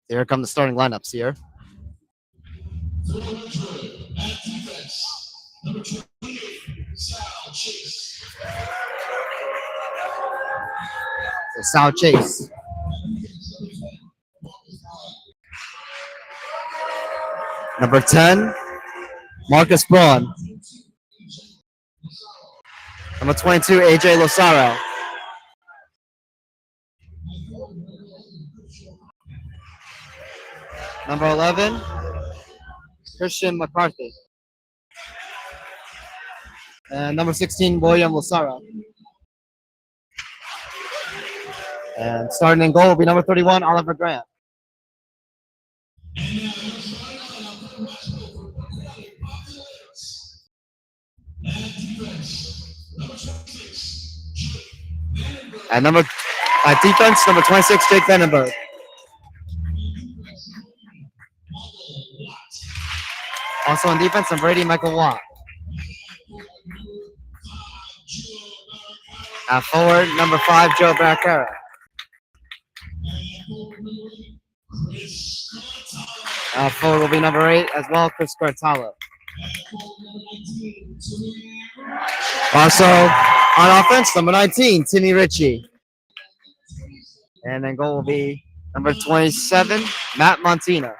Here come the starting lineups here. So Sal Chase. Number 10, Marcus Braun. Number 22, AJ Losaro. Number 11, Christian McCarthy. And number 16, William Losaro. And starting in goal will be number 31, Oliver Grant. And defense, number 26, Jake Vandenberg. Also on defense, number 80, Michael Watt. At forward, number 5, Joe Baraccara. Forward will be number 8 as well, Chris Cortalo. Also on offense, number 19, Timmy Ritchie. And then goal will be number 27, Matt Montina.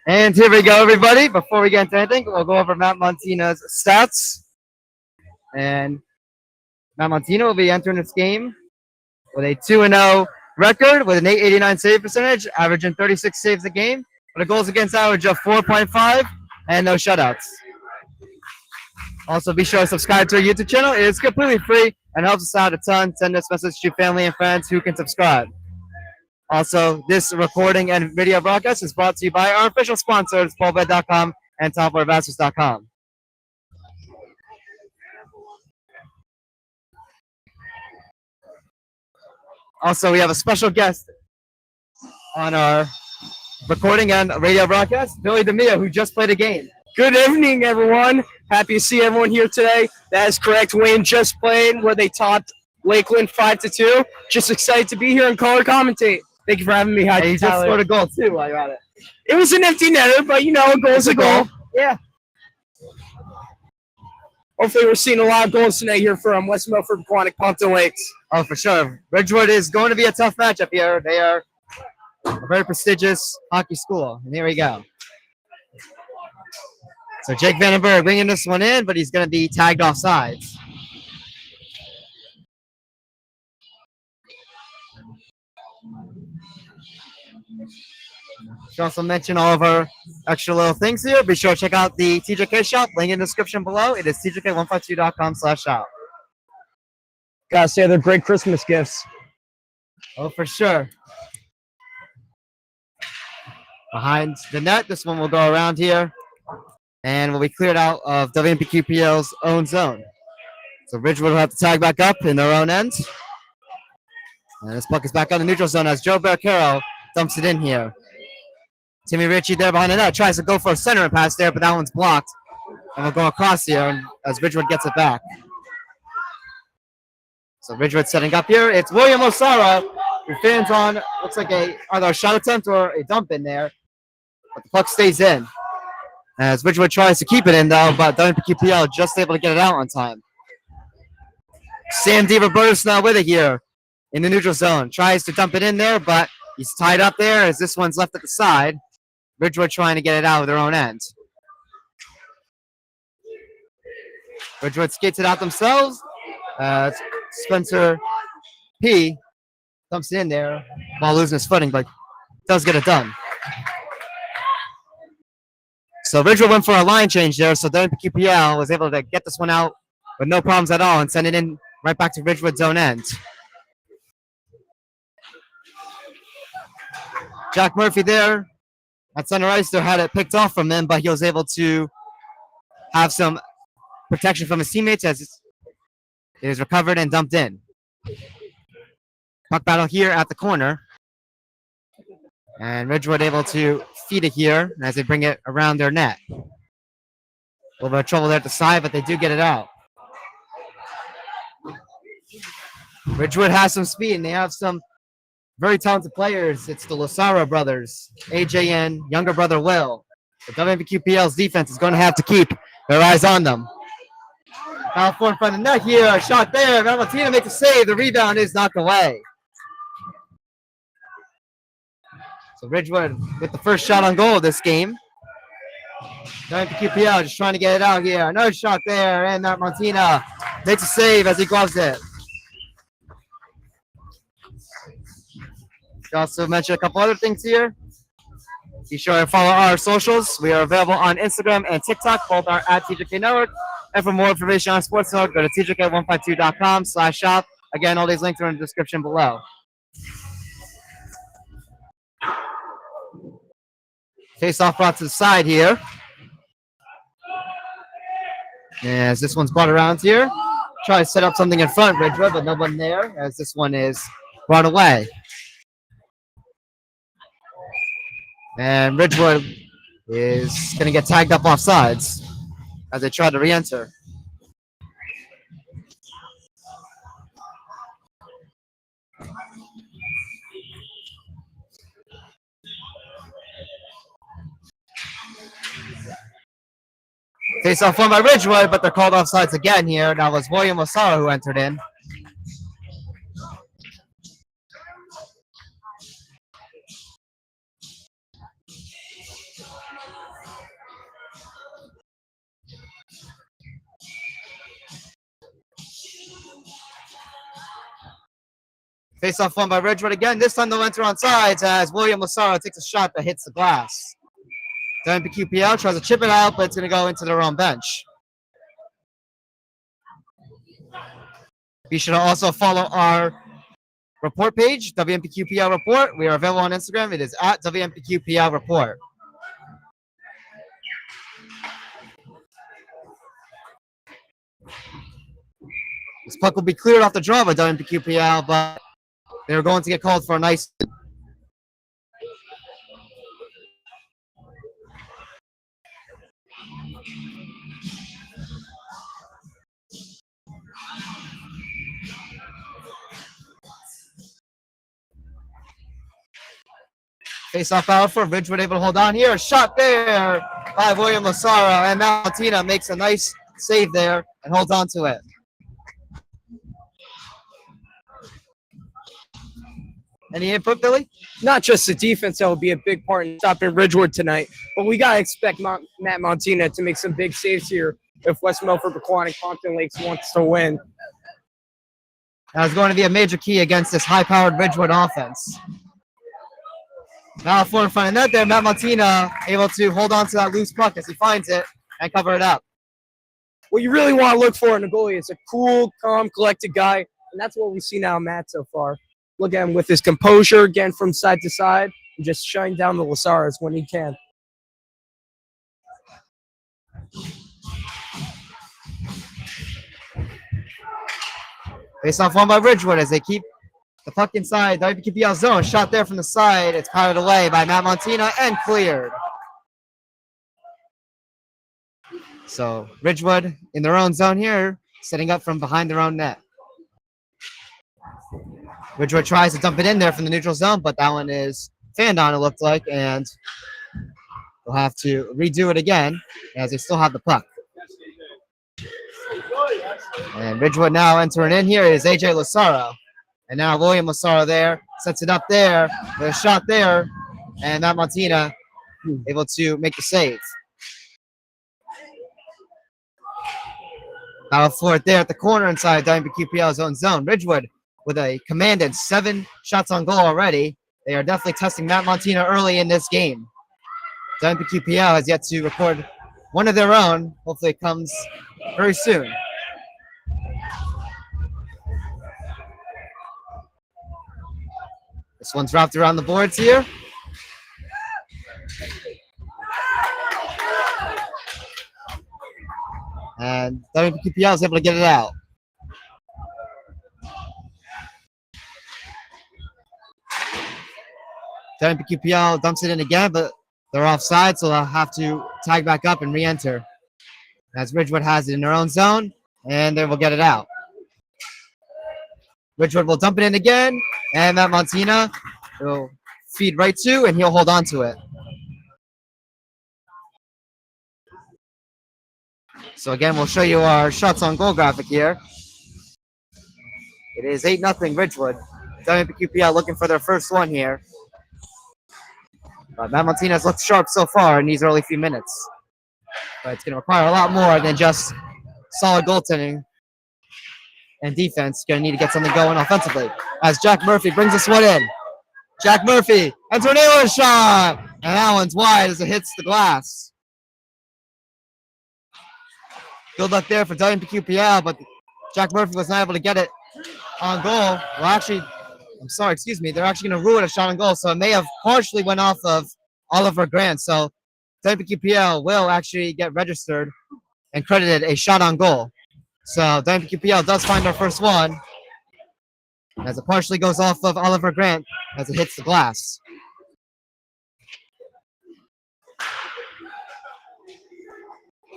And here we go, everybody. Before we get into anything, we'll go over Matt Montina's stats. And Matt Montina will be entering this game with a 2-0 record with an .889 save percentage, averaging 36 saves a game, with a goals against average of 4.5 and no shutouts. Also, be sure to subscribe to our YouTube channel. It is completely free and helps us out a ton. Send this message to family and friends who can subscribe. Also, this recording and video broadcast is brought to you by our official sponsors, PoleBet.com and TopWaterMasters.com. Also, we have a special guest on our recording and radio broadcast, Billy DeMia, who just played a game. Good evening, everyone. Happy to see everyone here today. That is correct. Wayne just played where they topped Lakeland 5-2. Just excited to be here and color commentate. Thank you for having me. Hi, He just scored a goal, too, while you're at it. It was an empty netter, but, you know, a goal's a goal. Yeah. Hopefully we're seeing a lot of goals tonight here from West Milford, Pequannock, Pompton Lakes. Oh, for sure. Ridgewood is going to be a tough matchup here. They are a very prestigious hockey school. And here we go. So Jake Vandenberg bringing this one in, but he's going to be tagged off sides. Should also mention all of our extra little things here. Be sure to check out the TJK shop. Link in the description below. It is tjk152.com/shop. Gotta say, they're great Christmas gifts. Oh, for sure. Behind the net, this one will go around here and will be cleared out of WMPQPL's own zone. So Ridgewood will have to tag back up in their own end. And this puck is back on the neutral zone as Joe Barcaro dumps it in here. Timmy Ritchie there behind the net tries to go for a center pass there, but that one's blocked. And we'll go across here as Ridgewood gets it back. So Ridgewood setting up here. It's William Osara who fans on, looks like either a shot attempt or a dump in there. But the puck stays in. As Ridgewood tries to keep it in though, but WMPQPL just able to get it out on time. Sam DiRoberto's not with it here in the neutral zone. Tries to dump it in there, but he's tied up there as this one's left at the side. Ridgewood trying to get it out of their own end. Ridgewood skates it out themselves. Spencer P. dumps it in there while losing his footing, but does get it done. So Ridgewood went for a line change there, so WMPQPL was able to get this one out with no problems at all and send it in right back to Ridgewood's own end. Jack Murphy there at center ice there had it picked off from him, but he was able to have some protection from his teammates as it is recovered and dumped in. Puck battle here at the corner. And Ridgewood able to feed it here as they bring it around their net. A little bit of trouble there at the side, but they do get it out. Ridgewood has some speed, and they have some very talented players. It's the Losara brothers, AJ and younger brother Will. The WMPQPL's defense is going to have to keep their eyes on them. Foul in front of the net here. A shot there. Valentina makes a save. The rebound is knocked away. So Ridgewood with the first shot on goal of this game. WMPQPL just trying to get it out here. Another shot there, and Matt Martina makes a save as he gloves it. Should also mention a couple other things here. Be sure to follow our socials. We are available on Instagram and TikTok. Both are at TJK Network. And for more information on Sports Network, go to tjk152.com/shop. Again, all these links are in the description below. Face-off brought to the side here. As this one's brought around here. Try to set up something in front, Ridgewood, but no one there as this one is brought away. And Ridgewood is going to get tagged up off sides as they try to re-enter. Face-off won by Ridgewood, but they're called offsides again here. That was William Osara who entered in. Face-off won by Ridgewood again. This time they'll enter on sides as William Osara takes a shot that hits the glass. WMPQPL tries to chip it out, but it's going to go into their own bench. Be sure to also follow our report page, WMPQPL Report. We are available on Instagram. It is at WMPQPL Report. This puck will be cleared off the draw by WMPQPL, but they're going to get called for a nice... Face-off foul for Ridgewood, able to hold on here. A shot there by William Losara, and Valentina makes a nice save there and holds on to it. Any input, Billy? Not just the defense that will be a big part in stopping Ridgewood tonight, but we got to expect Matt Montina to make some big saves here if West Milford, Pequannock, Compton Lakes wants to win. That was going to be a major key against this high-powered Ridgewood offense. Now four in front of net there. Matt Montina able to hold on to that loose puck as he finds it and cover it up. What you really want to look for in a goalie is a cool, calm, collected guy, and that's what we see now in Matt so far. Look at him with his composure, again from side to side, and just shutting down the Lasaras when he can. Face off won by Ridgewood as they keep the puck inside WPQPL zone. Shot there from the side. It's powered away by Matt Montina and cleared. So Ridgewood in their own zone here, setting up from behind their own net. Ridgewood tries to dump it in there from the neutral zone, but that one is fanned on, it looked like, and they'll have to redo it again as they still have the puck. And Ridgewood now entering in here is AJ Lasaro. And now William Lasaro there, sets it up there, there's a shot there, and Matt Montina able to make the save. Battle for it there at the corner inside WMPQPL's own zone. Ridgewood with a commanded 7 shots on goal already. They are definitely testing Matt Montina early in this game. WMPQPL has yet to record one of their own. Hopefully it comes very soon. This one's wrapped around the boards here. And WMPQPL is able to get it out. WMPQPL dumps it in again, but they're offside, so they'll have to tag back up and re-enter. As Ridgewood has it in their own zone, and they will get it out. Ridgewood will dump it in again, and Matt Montina will feed right to, and he'll hold on to it. So again, we'll show you our shots on goal graphic here. It is 8-0 Ridgewood. WMPQPL looking for their first one here. Matt Montina's looked sharp so far in these early few minutes. But it's going to require a lot more than just solid goaltending and defense. Going to need to get something going offensively. As Jack Murphy brings this one in. Jack Murphy, and tornado shot! And that one's wide as it hits the glass. Good luck there for WMPQPL, but Jack Murphy was not able to get it on goal. Well, actually, I'm sorry, excuse me. They're actually going to ruin a shot on goal, so it may have partially went off of Oliver Grant. So WMPQPL will actually get registered and credited a shot on goal. So WMPQPL does find our first one as it partially goes off of Oliver Grant as it hits the glass.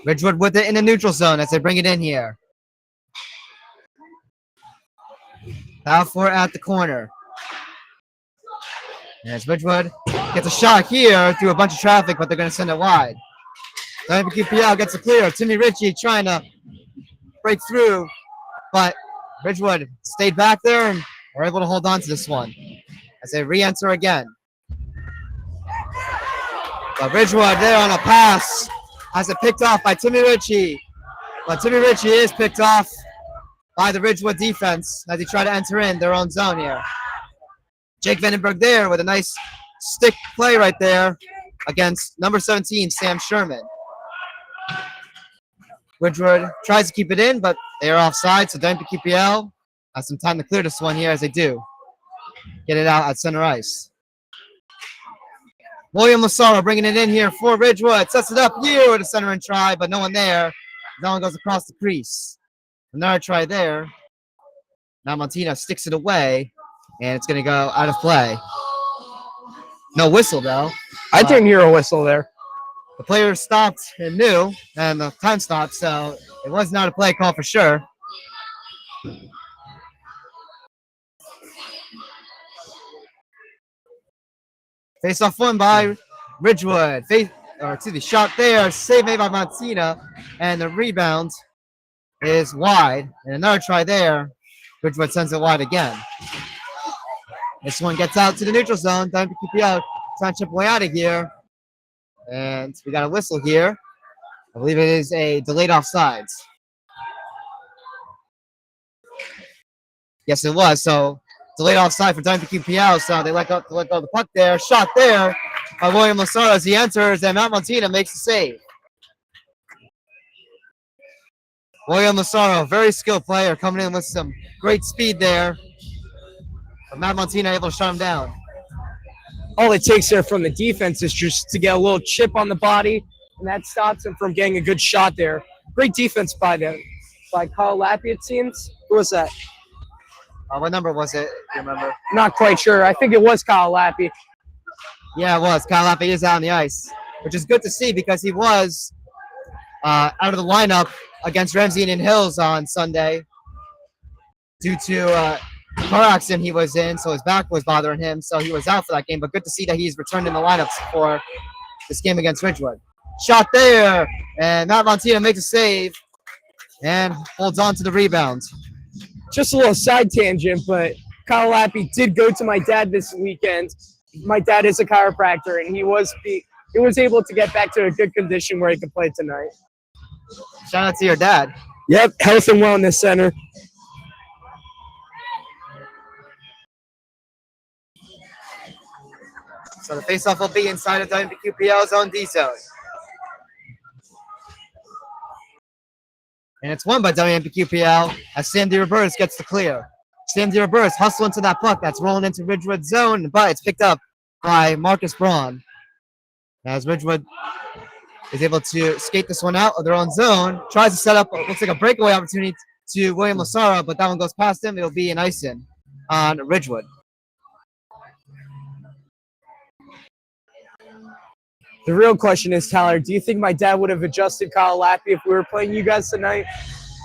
Ridgewood with it in the neutral zone as they bring it in here. Out for it at the corner. As Ridgewood gets a shot here through a bunch of traffic, but they're going to send it wide. WMPQPL gets a clear. Timmy Ritchie trying to break through, but Ridgewood stayed back there and were able to hold on to this one as they re-enter again. But Ridgewood there on a pass has it picked off by Timmy Ritchie. But Timmy Ritchie is picked off by the Ridgewood defense as they try to enter in their own zone here. Jake Vandenberg there with a nice stick play right there against number 17, Sam Sherman. Ridgewood tries to keep it in, but they are offside, so WMPQPL has some time to clear this one here as they do. Get it out at center ice. William Lasaro bringing it in here for Ridgewood. Sets it up here with a center and try, but no one there. No one goes across the crease. Another try there. Now Montina sticks it away, and it's going to go out of play. No whistle, though. I didn't hear a whistle there. The player stopped and knew, and the time stopped, so it was not a play call for sure. Face-off won by Ridgewood. Shot there, save made by Montina, and the rebound is wide. And another try there. Ridgewood sends it wide again. This one gets out to the neutral zone. WMPQPL trying to chip way out of here. And we got a whistle here. I believe it is a delayed offsides. Yes, it was. So delayed offside for WMPQPL, so they let go of the puck there. Shot there by William Lasara as he enters, and Matt Montina makes the save. William Lasara, very skilled player, coming in with some great speed there. But Matt Montina able to shut him down. All it takes there from the defense is just to get a little chip on the body, and that stops him from getting a good shot there. Great defense by Kyle Lappy, it seems. Who was that? What number was it? Do you remember? Not quite sure. I think it was Kyle Lappy. Yeah, it was. Kyle Lappy is out on the ice, which is good to see because he was out of the lineup against Ramsey Indian Hills on Sunday due to a car accident he was in, so his back was bothering him, so he was out for that game. But good to see that he's returned in the lineups for this game against Ridgewood. Shot there, and Matt Montina makes a save and holds on to the rebound. Just a little side tangent, but Kyle Lappy did go to my dad this weekend. My dad is a chiropractor, and he was able to get back to a good condition where he could play tonight. Shout out to your dad. Yep, Health and Wellness Center. So the faceoff will be inside of WMPQPL's own D zone. And it's won by WMPQPL as Sam DeRoberts gets the clear. Sam DeRoberts hustle into that puck that's rolling into Ridgewood zone, but it's picked up by Marcus Braun. As Ridgewood is able to skate this one out of their own zone, tries to set up what looks like a breakaway opportunity to William Lasara, but that one goes past him. It'll be an ice-in on Ridgewood. The real question is, Tyler, do you think my dad would have adjusted Kyle Lappy if we were playing you guys tonight?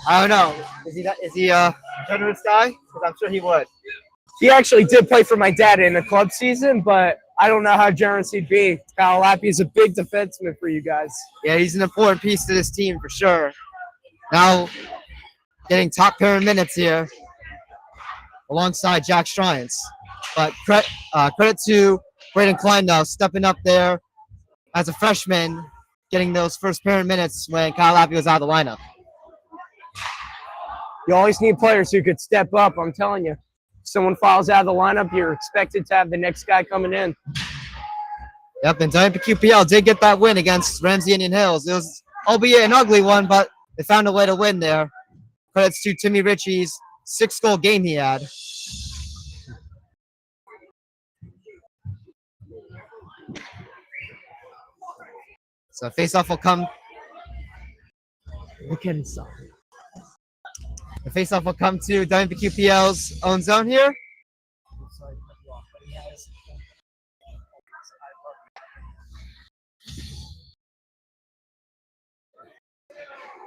I don't know. Is he a generous guy? Because I'm sure he would. He actually did play for my dad in a club season, but I don't know how generous he'd be. Kyle Lappy is a big defenseman for you guys. Yeah, he's an important piece to this team for sure. Now getting top pairing minutes here alongside Jack Stryance. But credit to Braden Klein now stepping up there as a freshman, getting those first pairing minutes when Kyle Lappy was out of the lineup. You always need players who could step up, I'm telling you. If someone falls out of the lineup, you're expected to have the next guy coming in. Yep, and WMPQPL did get that win against Ramsey Indian Hills. It was, albeit an ugly one, but they found a way to win there. Credits to Timmy Ritchie's 6-goal game he had. So faceoff will come. The faceoff will come to WMPQPL's own zone here.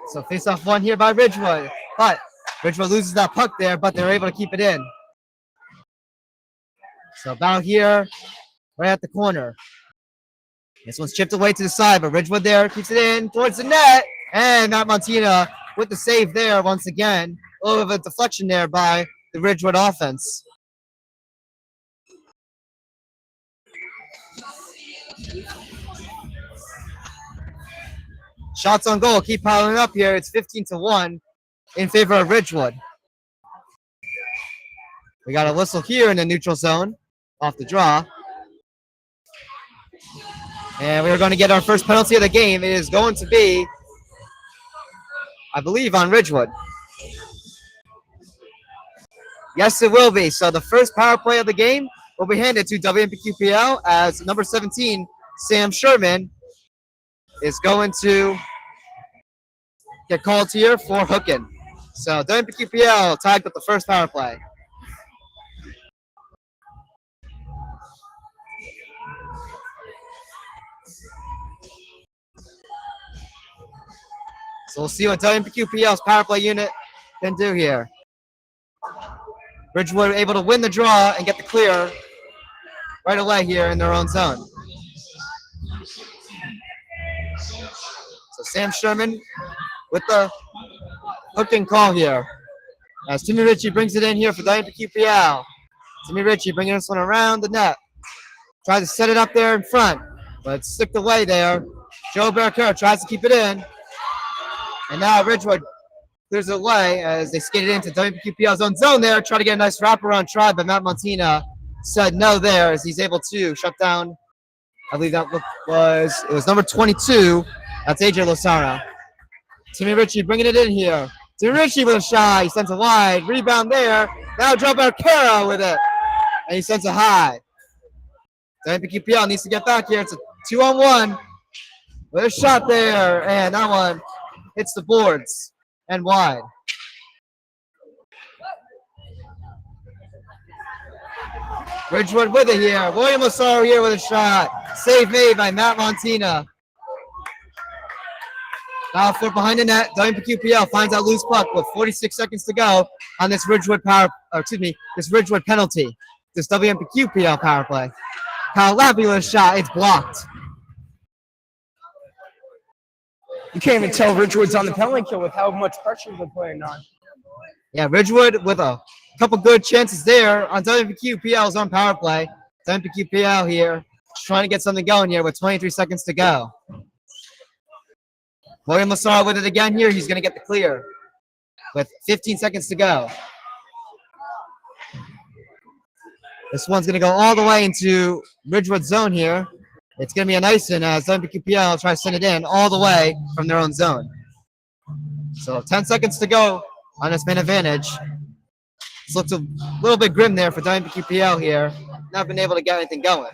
So faceoff won here by Ridgewood, but Ridgewood loses that puck there, but they're able to keep it in. So battle here, right at the corner. This one's chipped away to the side, but Ridgewood there keeps it in towards the net. And Matt Montina with the save there once again. A little bit of a deflection there by the Ridgewood offense. Shots on goal keep piling up here. It's 15-1 in favor of Ridgewood. We got a whistle here in the neutral zone off the draw. And we're going to get our first penalty of the game. It is going to be, I believe, on Ridgewood. Yes, it will be. So the first power play of the game will be handed to WMPQPL as number 17, Sam Sherman, is going to get called here for hooking. So WMPQPL tagged with the first power play. So we'll see what WMPQPL's power play unit can do here. Ridgewood able to win the draw and get the clear right away here in their own zone. So Sam Sherman with the hooking call here. As Timmy Ritchie brings it in here for WMPQPL. Timmy Ritchie bringing this one around the net. Tries to set it up there in front, but it's slipped away there. Joe Barricaro tries to keep it in. And now Ridgewood clears it away as they skated into WMPQPL's own zone there. Try to get a nice wraparound try, but Matt Montina said no there as he's able to shut down. I believe that was number 22. That's AJ Losara. Timmy Ritchie bringing it in here. Timmy Ritchie with a shot. He sends it wide. Rebound there. Now drop Arcaro with it. And he sends it high. WMPQPL needs to get back here. It's a 2-on-1 with a shot there. And that one hits the boards and wide. Ridgewood with it here. William Losaro here with a shot. Save made by Matt Montina. Now foot behind the net. WMPQPL finds that loose puck with 46 seconds to go on this Ridgewood this Ridgewood penalty. This WMPQPL power play. Kyle Lappy with a shot. It's blocked. You can't even tell Ridgewood's on the penalty kill with how much pressure they're playing on. Yeah, Ridgewood with a couple good chances there on WMPQPL's on power play. WMPQPL here trying to get something going here with 23 seconds to go. William Losaro with it again here. He's going to get the clear with 15 seconds to go. This one's going to go all the way into Ridgewood zone here. It's going to be a nice one as WMPQPL tries to send it in all the way from their own zone. So 10 seconds to go on this man advantage. This looks a little bit grim there for WMPQPL here. Not been able to get anything going.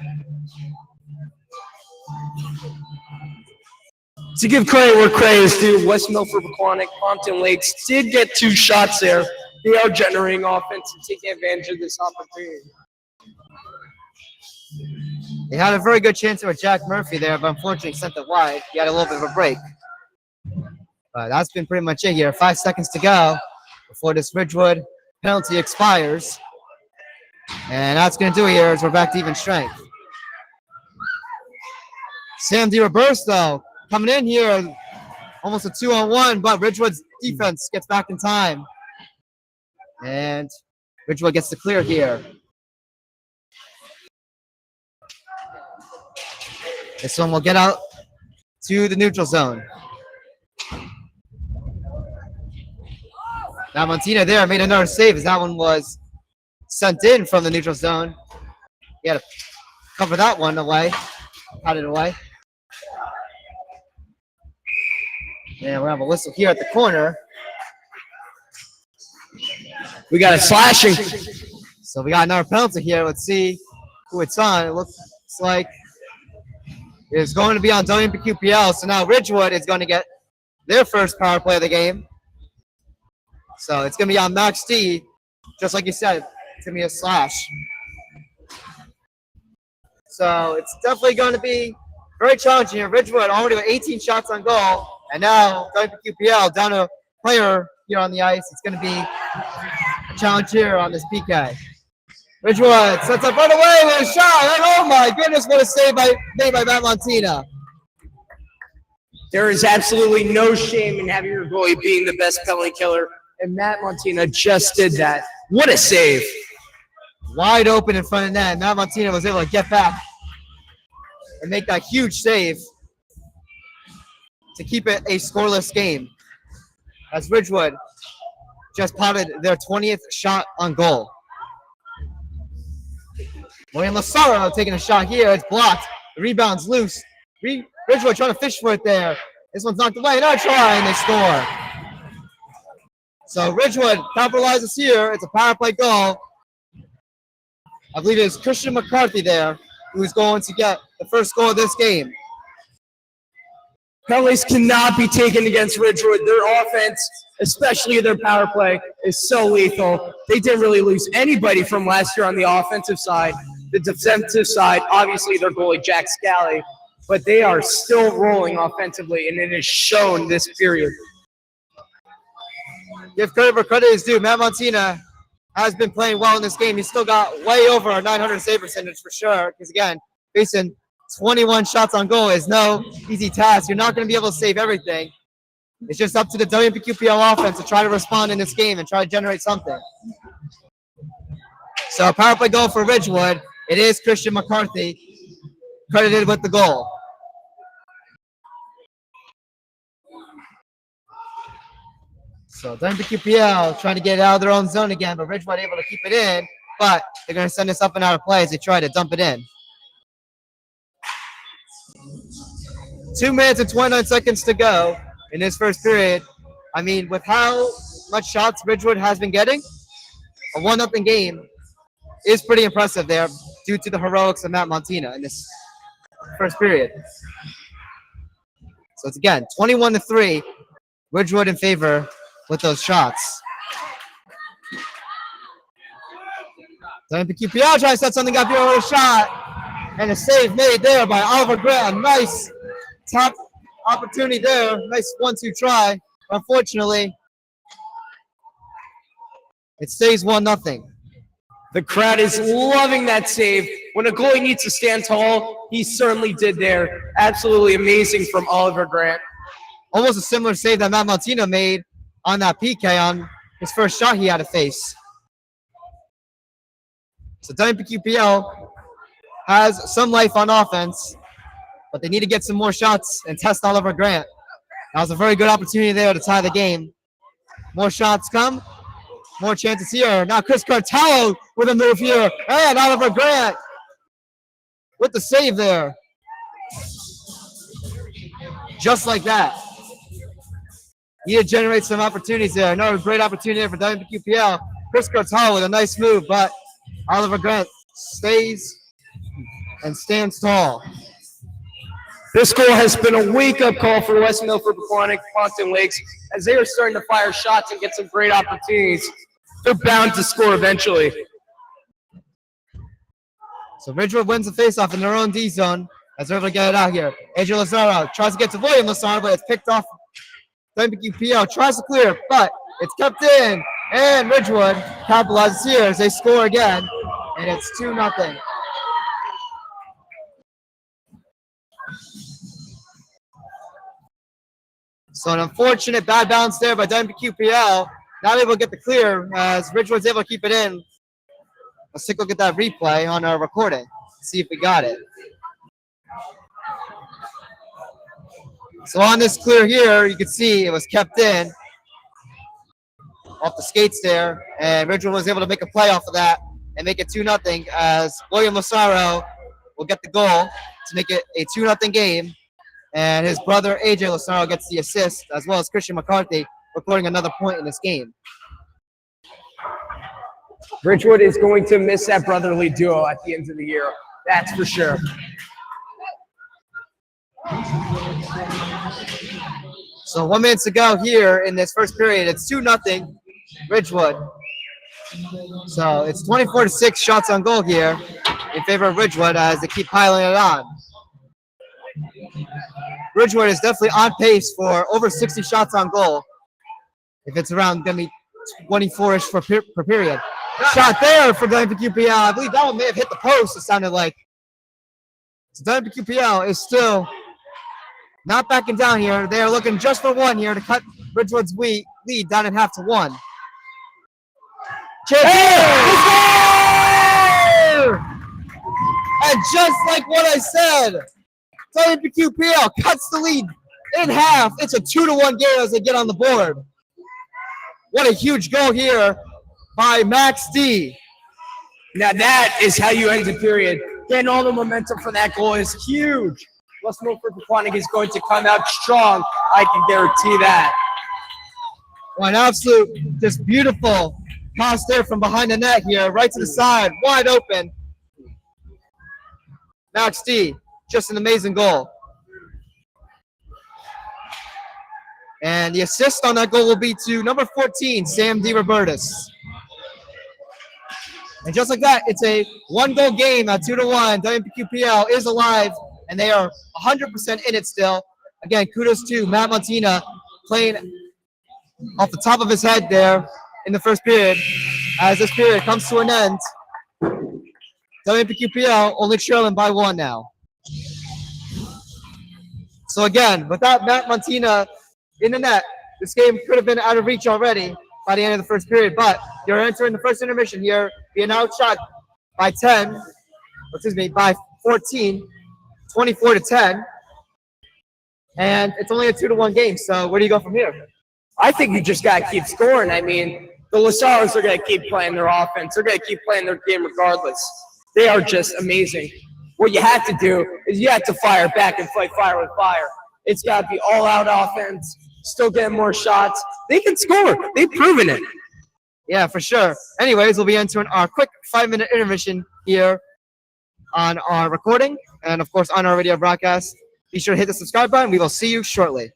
To give credit where credit is due, West Milford, Pequannock, Pompton Lakes did get 2 shots there. They are generating offense and taking advantage of this opportunity. They had a very good chance with Jack Murphy there, but unfortunately sent it wide. He had a little bit of a break. But that's been pretty much it here. 5 seconds to go before this Ridgewood penalty expires. And that's going to do it here as we're back to even strength. Sam DiRoberto coming in here, almost a 2-on-1, but Ridgewood's defense gets back in time. And Ridgewood gets the clear here. This one will get out to the neutral zone. Now Montina there made another save as that one was sent in from the neutral zone. He had to cover that one away, had it away. And we'll have a whistle here at the corner. We got a slashing. So we got another penalty here. Let's see who it's on. It looks like it's going to be on WMPQPL. So now Ridgewood is going to get their first power play of the game. So it's going to be on Max D. Just like you said, it's going to be a slash. So it's definitely going to be very challenging here. Ridgewood already with 18 shots on goal. And now WMPQPL down a player here on the ice. It's going to be a challenge here on this PK. Ridgewood sets up right away with a shot. And oh my goodness, what a save made by Matt Montina. There is absolutely no shame in having your goalie being the best penalty killer. And Matt Montina just did that. What a save. Wide open in front of net. Matt Montina was able to get back and make that huge save to keep it a scoreless game. As Ridgewood just potted their 20th shot on goal. William Losaro taking a shot here. It's blocked. The rebound's loose. Ridgewood trying to fish for it there. This one's knocked away. Another try, and they score. So Ridgewood capitalizes here. It's a power play goal. I believe it's Christian McCarthy there who's going to get the first goal of this game. Penalties cannot be taken against Ridgewood. Their offense, especially their power play, is so lethal. They didn't really lose anybody from last year on the offensive side. The defensive side, obviously their goalie, Jack Scally, but they are still rolling offensively, and it is shown this period. Give credit where credit is due. Matt Montina has been playing well in this game. He's still got way over a 900 save percentage for sure, because again, facing 21 shots on goal is no easy task. You're not going to be able to save everything. It's just up to the WMPQPL offense to try to respond in this game and try to generate something. So a power play goal for Ridgewood. It is Christian McCarthy credited with the goal. So WMPQPL trying to get it out of their own zone again, but Ridgewood able to keep it in, but they're going to send this up and out of play as they try to dump it in. 2 minutes and 29 seconds to go in this first period. I mean, with how much shots Ridgewood has been getting, a 1-0 game is pretty impressive there due to the heroics of Matt Montina in this first period. So it's again 21-3, Ridgewood in favor with those shots. WMPQPL trying to set something up here with a shot, and a save made there by Oliver Grant. Nice top opportunity there. Nice 1-2 try. Unfortunately, it stays 1-0. The crowd is loving that save. When a goalie needs to stand tall, he certainly did there. Absolutely amazing from Oliver Grant. Almost a similar save that Matt Montina made on that PK on his first shot he had to face. So WMPQPL has some life on offense, but they need to get some more shots and test Oliver Grant. That was a very good opportunity there to tie the game. More shots come, more chances here. Now Chris Cartello with a move here, and Oliver Grant with the save there. Just like that. He did generate some opportunities there. Another great opportunity there for WMPQPL. Chris Cartello with a nice move, but Oliver Grant stays and stands tall. This goal has been a wake-up call for West Milford, Pequannock, Ponton Lakes, as they are starting to fire shots and get some great opportunities. They're bound to score eventually. So Ridgewood wins the faceoff in their own D zone as they're able to get it out here. AJ Lazaro tries to get to William Lazaro, but it's picked off. WMPQPL tries to clear, but it's kept in. And Ridgewood capitalizes here as they score again, and it's 2-0. So an unfortunate bad bounce there by WMPQPL. Not able to get the clear as Ridgewood's able to keep it in. Let's take a look at that replay on our recording. See if we got it. So on this clear here, you can see it was kept in off the skates there, and Ridgewood was able to make a play off of that and make it 2-0 as William Lazaro will get the goal to make it a 2-0 game, and his brother AJ Lazaro gets the assist, as well as Christian McCarthy recording another point in this game. Ridgewood is going to miss that brotherly duo at the end of the year. That's for sure. So 1 minute to go here in this first period. It's 2-0 Ridgewood. So it's 24-6 shots on goal here in favor of Ridgewood as they keep piling it on. Ridgewood is definitely on pace for over 60 shots on goal. If it's around going to be 24-ish per period. Shot there for WMPQPL. I believe that one may have hit the post, it sounded like. So WMPQPL is still not backing down here. They are looking just for one here to cut Ridgewood's lead down in half to 1. And just like what I said, WMPQPL cuts the lead in half. It's a 2-1 game as they get on the board. What a huge goal here by Max D. Now that is how you end the period. Getting all the momentum from that goal is huge. West Milford Pequannock is going to come out strong. I can guarantee that. Well, an absolute, just beautiful pass there from behind the net here, right to the side, wide open. Max D, just an amazing goal. And the assist on that goal will be to number 14, Sam D. Robertus. And just like that, it's a 1-goal game at 2-1. WMPQPL is alive, and they are 100% in it still. Again, kudos to Matt Montina playing off the top of his head there in the first period. As this period comes to an end, WMPQPL only trailing by 1 now. So again, without Matt Montina in the net, this game could have been out of reach already by the end of the first period, but you're entering the first intermission here, being outshot by 14, 24-10, and it's only a 2-1 game, so where do you go from here? I think you just got to keep scoring. I mean, the Lasaros are going to keep playing their offense. They're going to keep playing their game regardless. They are just amazing. What you have to do is you have to fire back and fight fire with fire. It's got to be all-out offense, still getting more shots. They can score. They've proven it. Yeah, for sure. Anyways, we'll be entering our quick 5-minute intermission here on our recording and, of course, on our radio broadcast. Be sure to hit the subscribe button. We will see you shortly.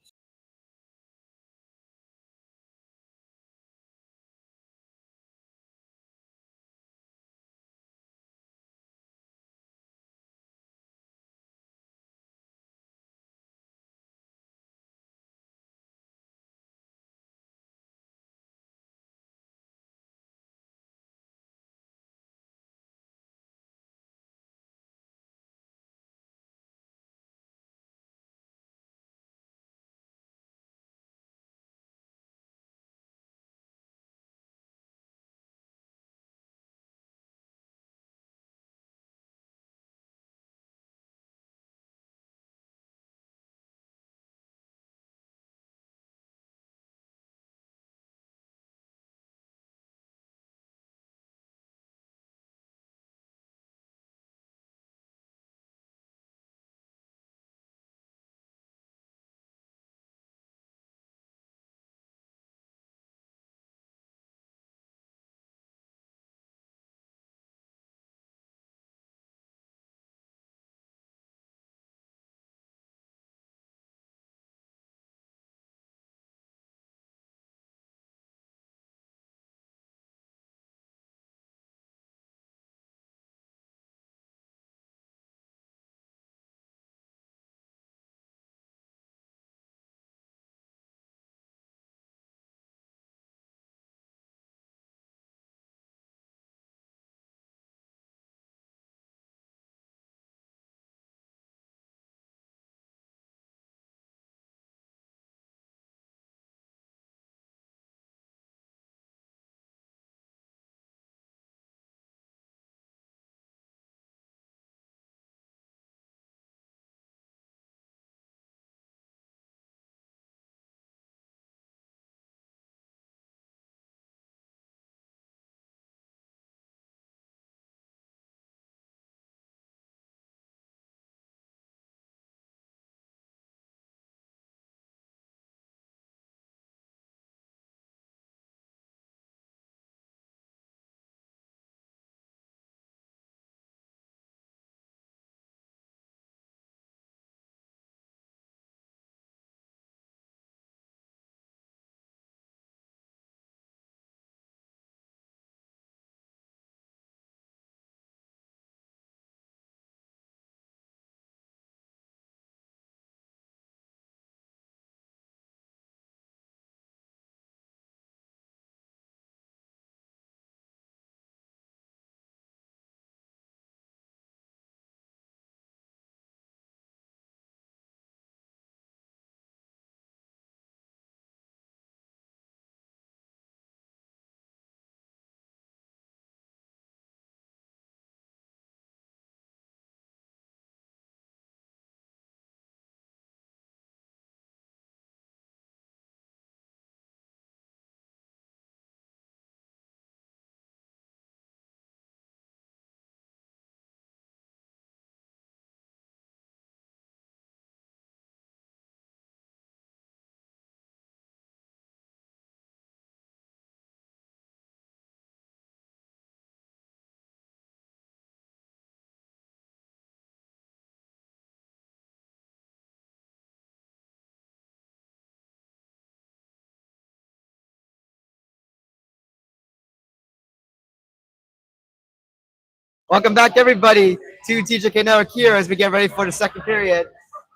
Welcome back, everybody, to TJK Network here as we get ready for the second period.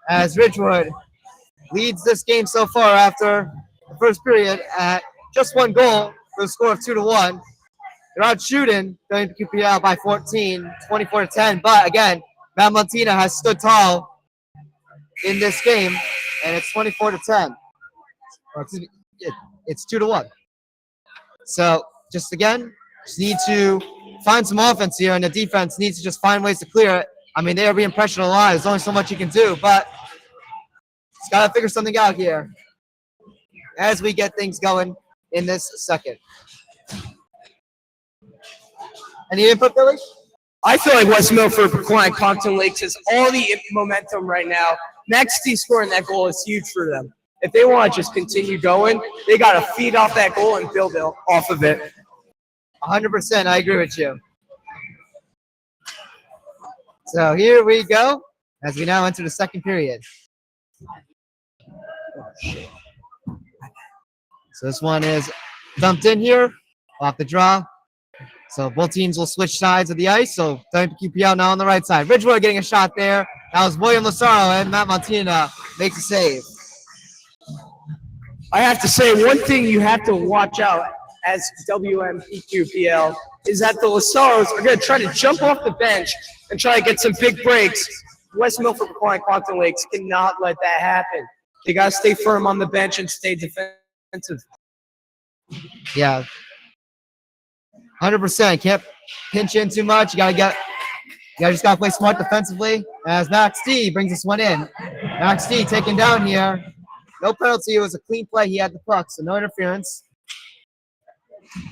As Ridgewood leads this game so far after the first period at just one goal for a score of 2-1. They're out shooting WMPQPL by 14, 24-10. But again, Mount Montina has stood tall in this game, and it's 24-10. Or excuse me, it's 2-1. So just again, just need to find some offense here, and the defense needs to just find ways to clear it. I mean, they are being pressured a lot. There's only so much you can do, but it's got to figure something out here. as we get things going in this second. Any input, Billy? I feel like West Milford, Pequannock, Compton Lakes has all the momentum right now. Next T scoring that goal is huge for them. If they want to just continue going, they got to feed off that goal and build off of it. 100%, I agree with you. So here we go as we now enter the second period. So this one is dumped in here off the draw. So both teams will switch sides of the ice. So WMPQPL now on the right side. Ridgewood getting a shot there. That was William Lazaro, and Matt Montina makes a save. I have to say, one thing you have to watch out as WMPQPL is that the Lasaros are going to try to jump off the bench and try to get some big breaks. West Milford, Pequannock, Compton Lakes cannot let that happen. They got to stay firm on the bench and stay defensive. Yeah. 100%. Can't pinch in too much. You just gotta play smart defensively. As Max D brings this one in. Max D taken down here. No penalty. It was a clean play. He had the puck, so no interference.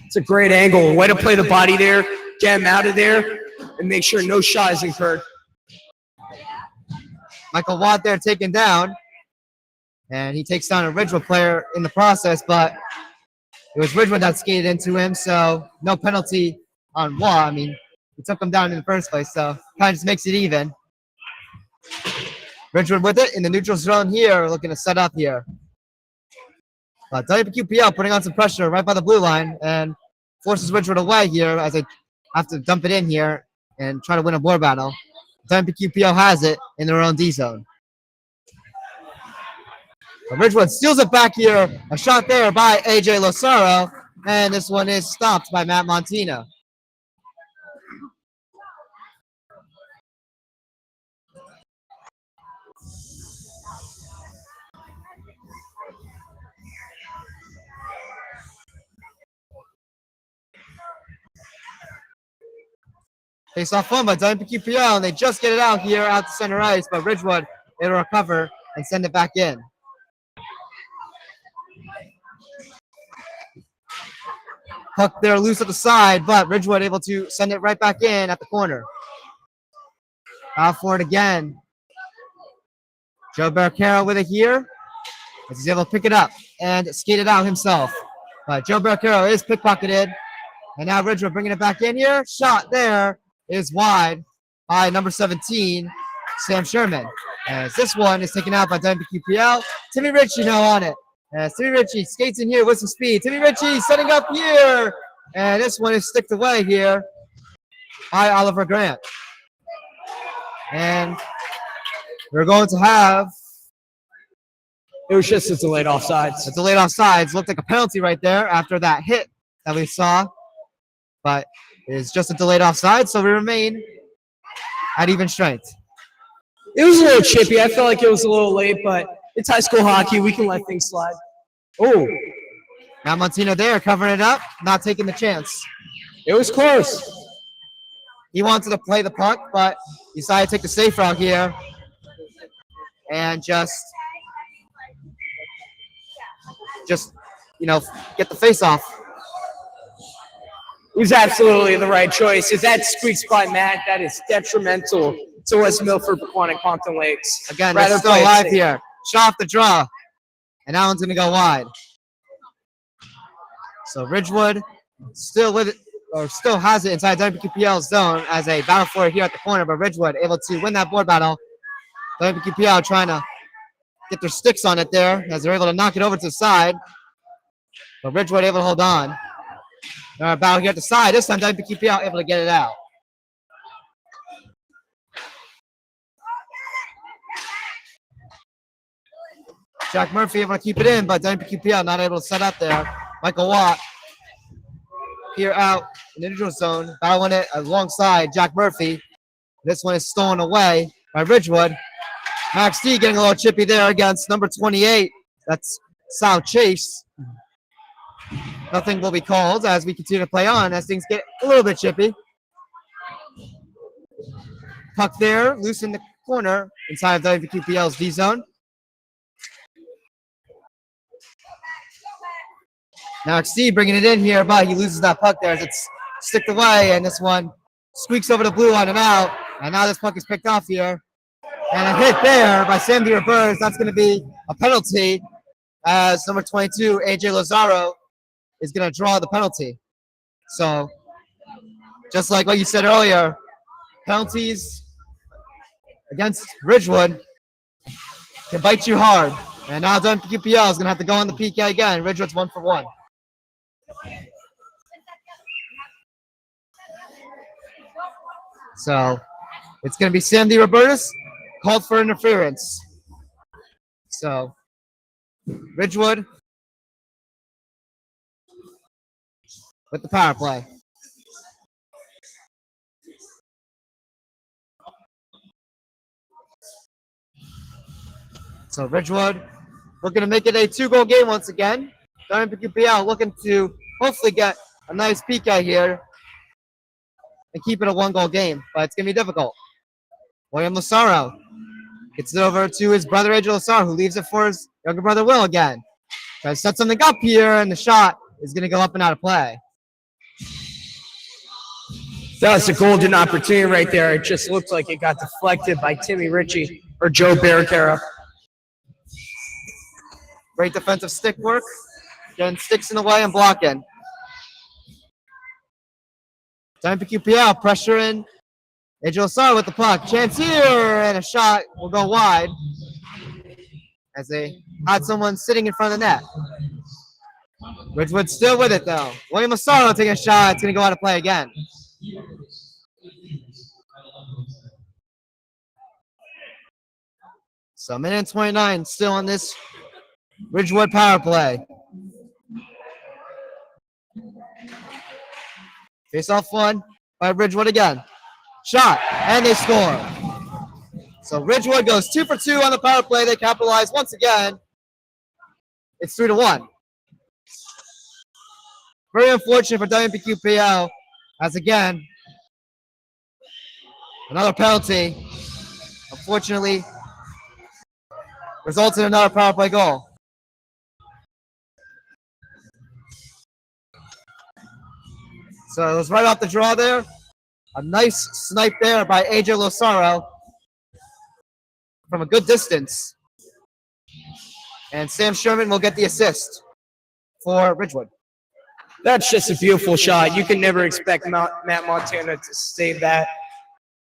It's a great angle. Way to play the body there. Get him out of there and make sure no shot is incurred. Michael Watt there taken down. And he takes down a Ridgewood player in the process, but it was Ridgewood that skated into him, so no penalty on Watt. I mean, he took him down in the first place, so kind of just makes it even. Ridgewood with it in the neutral zone here, looking to set up here. WPQPL putting on some pressure right by the blue line and forces Ridgewood away here as they have to dump it in here and try to win a board battle. WPQPL has it in their own D zone. But Ridgewood steals it back here. A shot there by AJ Losaro, and this one is stopped by Matt Montina. Face off one by WPQPL, and they just get it out here out to center ice, but Ridgewood it'll recover and send it back in. Puck there loose at the side, but Ridgewood able to send it right back in at the corner. Out for it again. Joe Barricaro with it here. As he's able to pick it up and skate it out himself. But Joe Barricaro is pickpocketed. And now Ridgewood bringing it back in here. Shot there is wide by number 17, Sam Sherman. As this one is taken out by WPQPL. Timmy Ritchie now on it. As Timmy Ritchie skates in here with some speed. Timmy Ritchie setting up here. And this one is sticked away here by Oliver Grant. And we're going to have... It was just a delayed offsides. A delayed offsides. Looked like a penalty right there after that hit that we saw. But it's just a delayed offside, so we remain at even strength. It was a little chippy. I felt like it was a little late, but it's high school hockey. We can let things slide. Oh. Now Montino there covering it up, not taking the chance. It was close. He wanted to play the puck, but decided to take the safe route here and just get the face off. It was absolutely the right choice. If that squeaks by Matt, that is detrimental to West Milford, Pequannock, Compton Lakes. Again, they're still alive here. Shot off the draw. And that one's going to go wide. So Ridgewood still with it, or still has it inside WPQPL's zone as a battle for it here at the corner, but Ridgewood able to win that board battle. WPQPL trying to get their sticks on it there as they're able to knock it over to the side. But Ridgewood able to hold on. Battle here at the side. This time WPQPL able to get it out. Jack Murphy able to keep it in, but WPQPL not able to set up there. Michael Watt here out in the neutral zone, battling it alongside Jack Murphy. This one is stolen away by Ridgewood. Max D getting a little chippy there against number 28. That's Sal Chase. Nothing will be called as we continue to play on as things get a little bit chippy. Puck there, loose in the corner inside of WPQPL's D zone. Now Steve bringing it in here, but he loses that puck there as it's sticked away, and this one squeaks over the blue line and out. And now this puck is picked off here. And a hit there by Sandy Burrs. That's going to be a penalty as number 22, AJ Lazaro, is going to draw the penalty. So, just like what you said earlier, penalties against Ridgewood can bite you hard. And now WMPQPL is going to have to go on the PK again. Ridgewood's 1 for 1. So, it's going to be Sandy Robertus called for interference. So, Ridgewood with the power play. So Ridgewood, we're going to make it a 2-goal game once again. WMPQPL looking to hopefully get a nice PK here and keep it a 1-goal game, but it's going to be difficult. William Lazaro gets it over to his brother AJ Lazaro, who leaves it for his younger brother Will again. Tries to set something up here, and the shot is going to go up and out of play. That was a golden opportunity right there. It just looked like it got deflected by Timmy Ritchie or Joe Barricaro. Great defensive stick work. Getting sticks in the way and blocking. WMPQPL pressuring AJ Lazaro with the puck. Chance here, and a shot will go wide as they had someone sitting in front of the net. Ridgewood still with it, though. William Lazaro taking a shot. It's going to go out of play again. So, minute and 29 still on this Ridgewood power play. Face off one by Ridgewood again. Shot, and they score. So Ridgewood goes 2 for 2 on the power play. They capitalize once again. It's 3-1. Very unfortunate for WMPQPL, as again, another penalty, unfortunately, results in another power play goal. So it was right off the draw there. A nice snipe there by AJ Lazaro from a good distance. And Sam Sherman will get the assist for Ridgewood. That's just a beautiful shot. You can never expect Matt Montana to save that.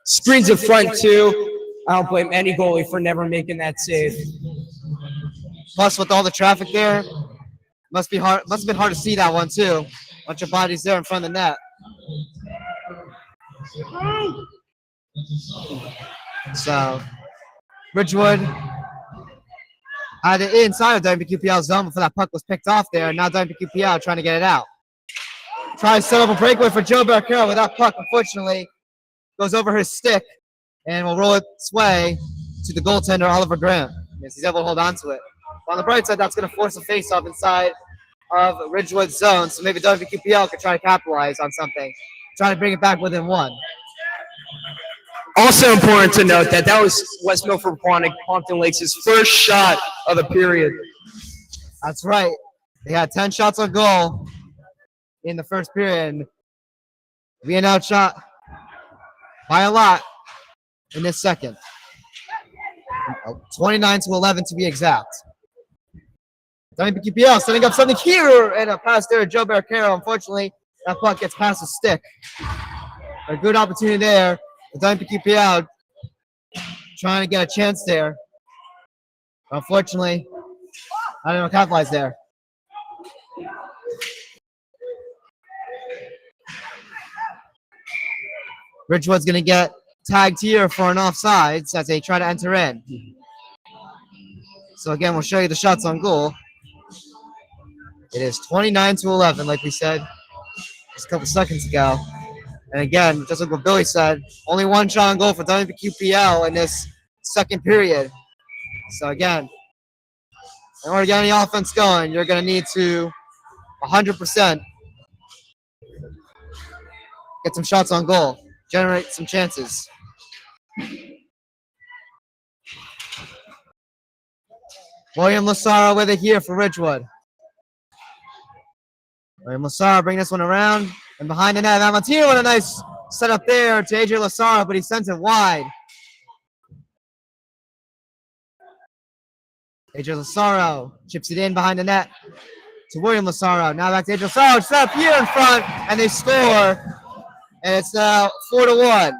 Screens in front, too. I don't blame any goalie for never making that save. Plus, with all the traffic there, must have been hard to see that one, too. Bunch of bodies there in front of the net. So, Ridgewood had it inside of WMPQPL's zone before that puck was picked off there. And now WMPQPL trying to get it out. Tries to set up a breakaway for Joe Barcaro, with that puck, unfortunately, goes over his stick and will roll its way to the goaltender, Oliver Graham. Yes, he's able to hold on to it. On the bright side, that's going to force a face-off inside of Ridgewood's zone, so maybe WMPQPL could try to capitalize on something, try to bring it back within 1. Also important to note that was West Milford Pequannock, Pompton Lakes' first shot of the period. That's right. They had 10 shots on goal in the first period. Being outshot by a lot in this second. 29-11 to be exact. WMPQPL setting up something here, and a pass there to Joe Barcaro. Unfortunately, that puck gets past the stick. A good opportunity there. The WMPQPL trying to get a chance there. Unfortunately, I don't know, capitalize there. Ridgewood's going to get tagged here for an offsides as they try to enter in. So again, we'll show you the shots on goal. It is 29-11, like we said just a couple seconds ago. And again, just like what Billy said, only 1 shot on goal for WMPQPL in this second period. So again, in order to get any offense going, you're going to need to 100% get some shots on goal, generate some chances. William Lazaro with it here for Ridgewood. William Lasara bring this one around. And behind the net, Matt Montino with a nice setup there to AJ Lasara, but he sends it wide. AJ Lasaro chips it in behind the net to William Lasaro. Now back to AJ Lasaro. Set up here in front, and they score. And it's now 4-1.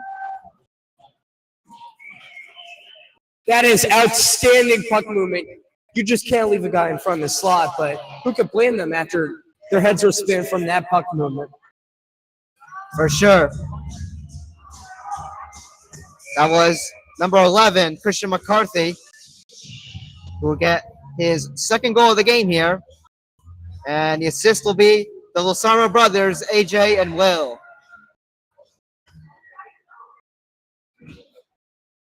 That is outstanding puck movement. You just can't leave a guy in front of the slot, but who could blame them after their heads were spinning from that puck movement? For sure. That was number 11, Christian McCarthy, who will get his second goal of the game here. And the assist will be the Lasaro brothers, AJ and Will.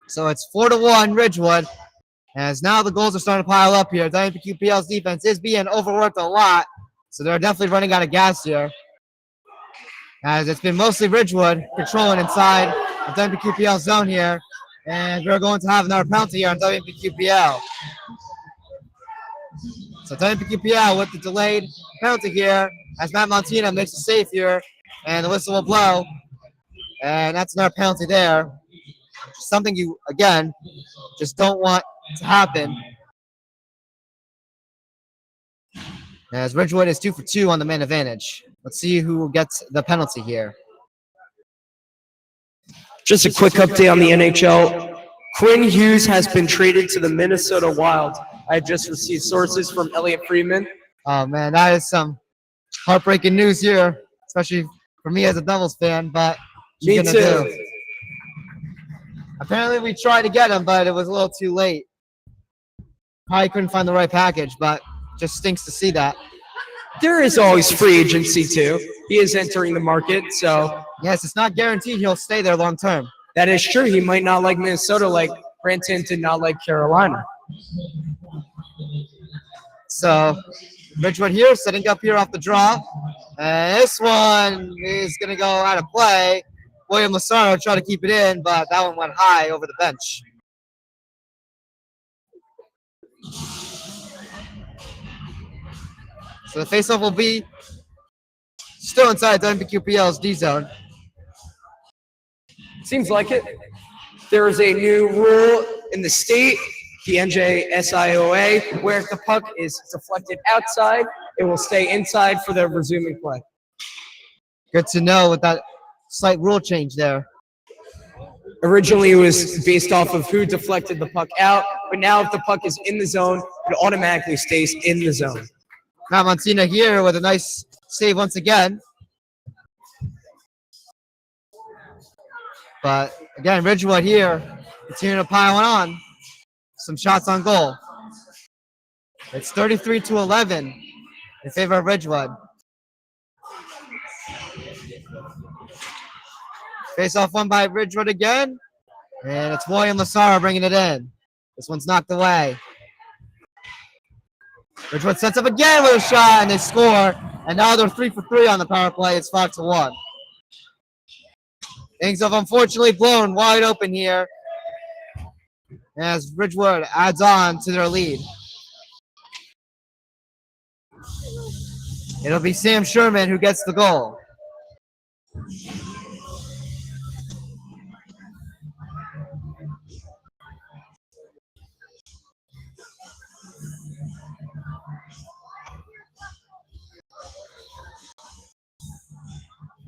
So it's 4-1 Ridgewood. As now the goals are starting to pile up here. WMPQPL's defense is being overworked a lot. So they're definitely running out of gas here. As it's been mostly Ridgewood controlling inside of WMPQPL zone here. And we're going to have another penalty here on WMPQPL. So WMPQPL with the delayed penalty here as Matt Montino makes a save here. And the whistle will blow. And that's another penalty there. Something you, again, just don't want to happen. As Ridgewood is 2 for 2 on the man advantage. Let's see who gets the penalty here. Just a quick update on the NHL. Quinn Hughes has been traded to the Minnesota Wild. I just received sources from Elliot Friedman. Oh, man, that is some heartbreaking news here, especially for me as a Devils fan, but Me too. Apparently we tried to get him, but it was a little too late. Probably couldn't find the right package, but just stinks to see that. There is always free agency too. He is entering the market, so yes, it's not guaranteed he'll stay there long term. That is true. He might not like Minnesota like Brenton did not like Carolina. So Ridgewood here, setting up here off the draw. And this one is going to go out of play. William Lasaro tried to keep it in, but that one went high over the bench. So the faceoff will be still inside WMPQPL's D zone. Seems like it. There is a new rule in the state, the NJSIOA, where if the puck is deflected outside, it will stay inside for the resuming play. Good to know with that slight rule change there. Originally, it was based off of who deflected the puck out, but now if the puck is in the zone, it automatically stays in the zone. Matt Montino here with a nice save once again. But again, Ridgewood here continuing to pile on. Some shots on goal. It's 33-11 in favor of Ridgewood. Face off one by Ridgewood again. And it's William Lasara bringing it in. This one's knocked away. Ridgewood sets up again with a shot, and they score. And now they're 3 for 3 on the power play. It's 5-1. Things have unfortunately blown wide open here as Ridgewood adds on to their lead. It'll be Sam Sherman who gets the goal.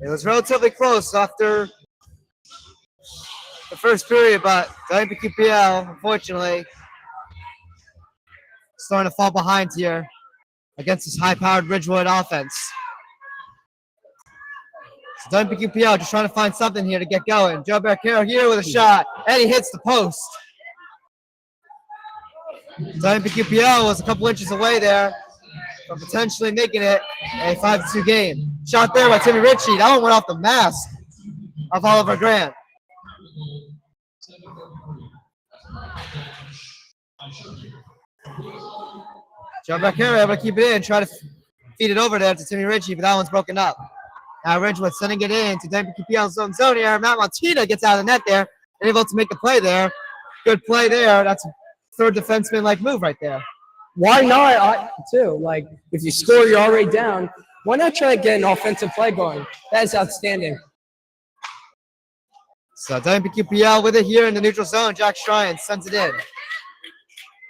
It was relatively close after the first period, but WMPQPL, unfortunately, starting to fall behind here against this high-powered Ridgewood offense. So WMPQPL just trying to find something here to get going. Joe Barcaro here with a shot, and he hits the post. WMPQPL was a couple inches away there from potentially making it a 5-2 game. Shot there by Timmy Ritchie. That one went off the mask of Oliver Grant. Joe Barcaro able to keep it in, try to feed it over there to Timmy Ritchie, but that one's broken up. Now Ridgewood sending it in to WMPQPL's zone here. Matt Montino gets out of the net there and able to make a play there. Good play there. That's a third defenseman-like move right there. Why not, too? Like, if you score, you're already down. Why not try to get an offensive play going? That is outstanding. So WMPQPL with it here in the neutral zone. Jack Stryon sends it in.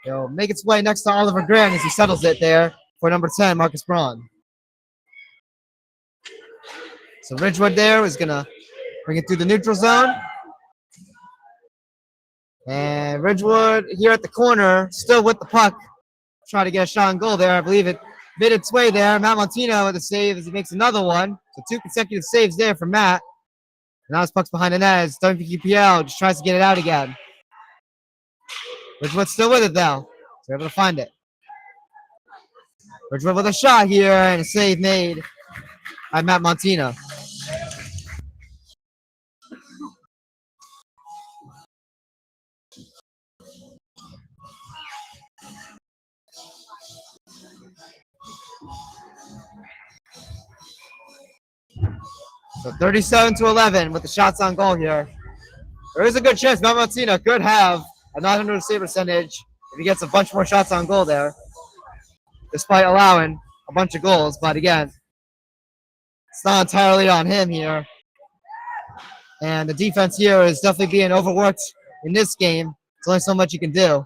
He'll make its way next to Oliver Grant as he settles it there for number 10, Marcus Braun. So Ridgewood there is going to bring it through the neutral zone. And Ridgewood here at the corner, still with the puck. Try to get a shot on goal there. I believe it made its way there. Matt Montino with a save as he makes another one. So 2 consecutive saves there for Matt. And now his puck's behind the net as WMPQPL just tries to get it out again. Ridgewood's still with it though. So they're able to find it. Ridgewood with a shot here and a save made by Matt Montino. So 37-11 with the shots on goal here. There is a good chance Matt Montino could have a 900 save percentage if he gets a bunch more shots on goal there, despite allowing a bunch of goals. But again, it's not entirely on him here. And the defense here is definitely being overworked in this game. There's only so much you can do.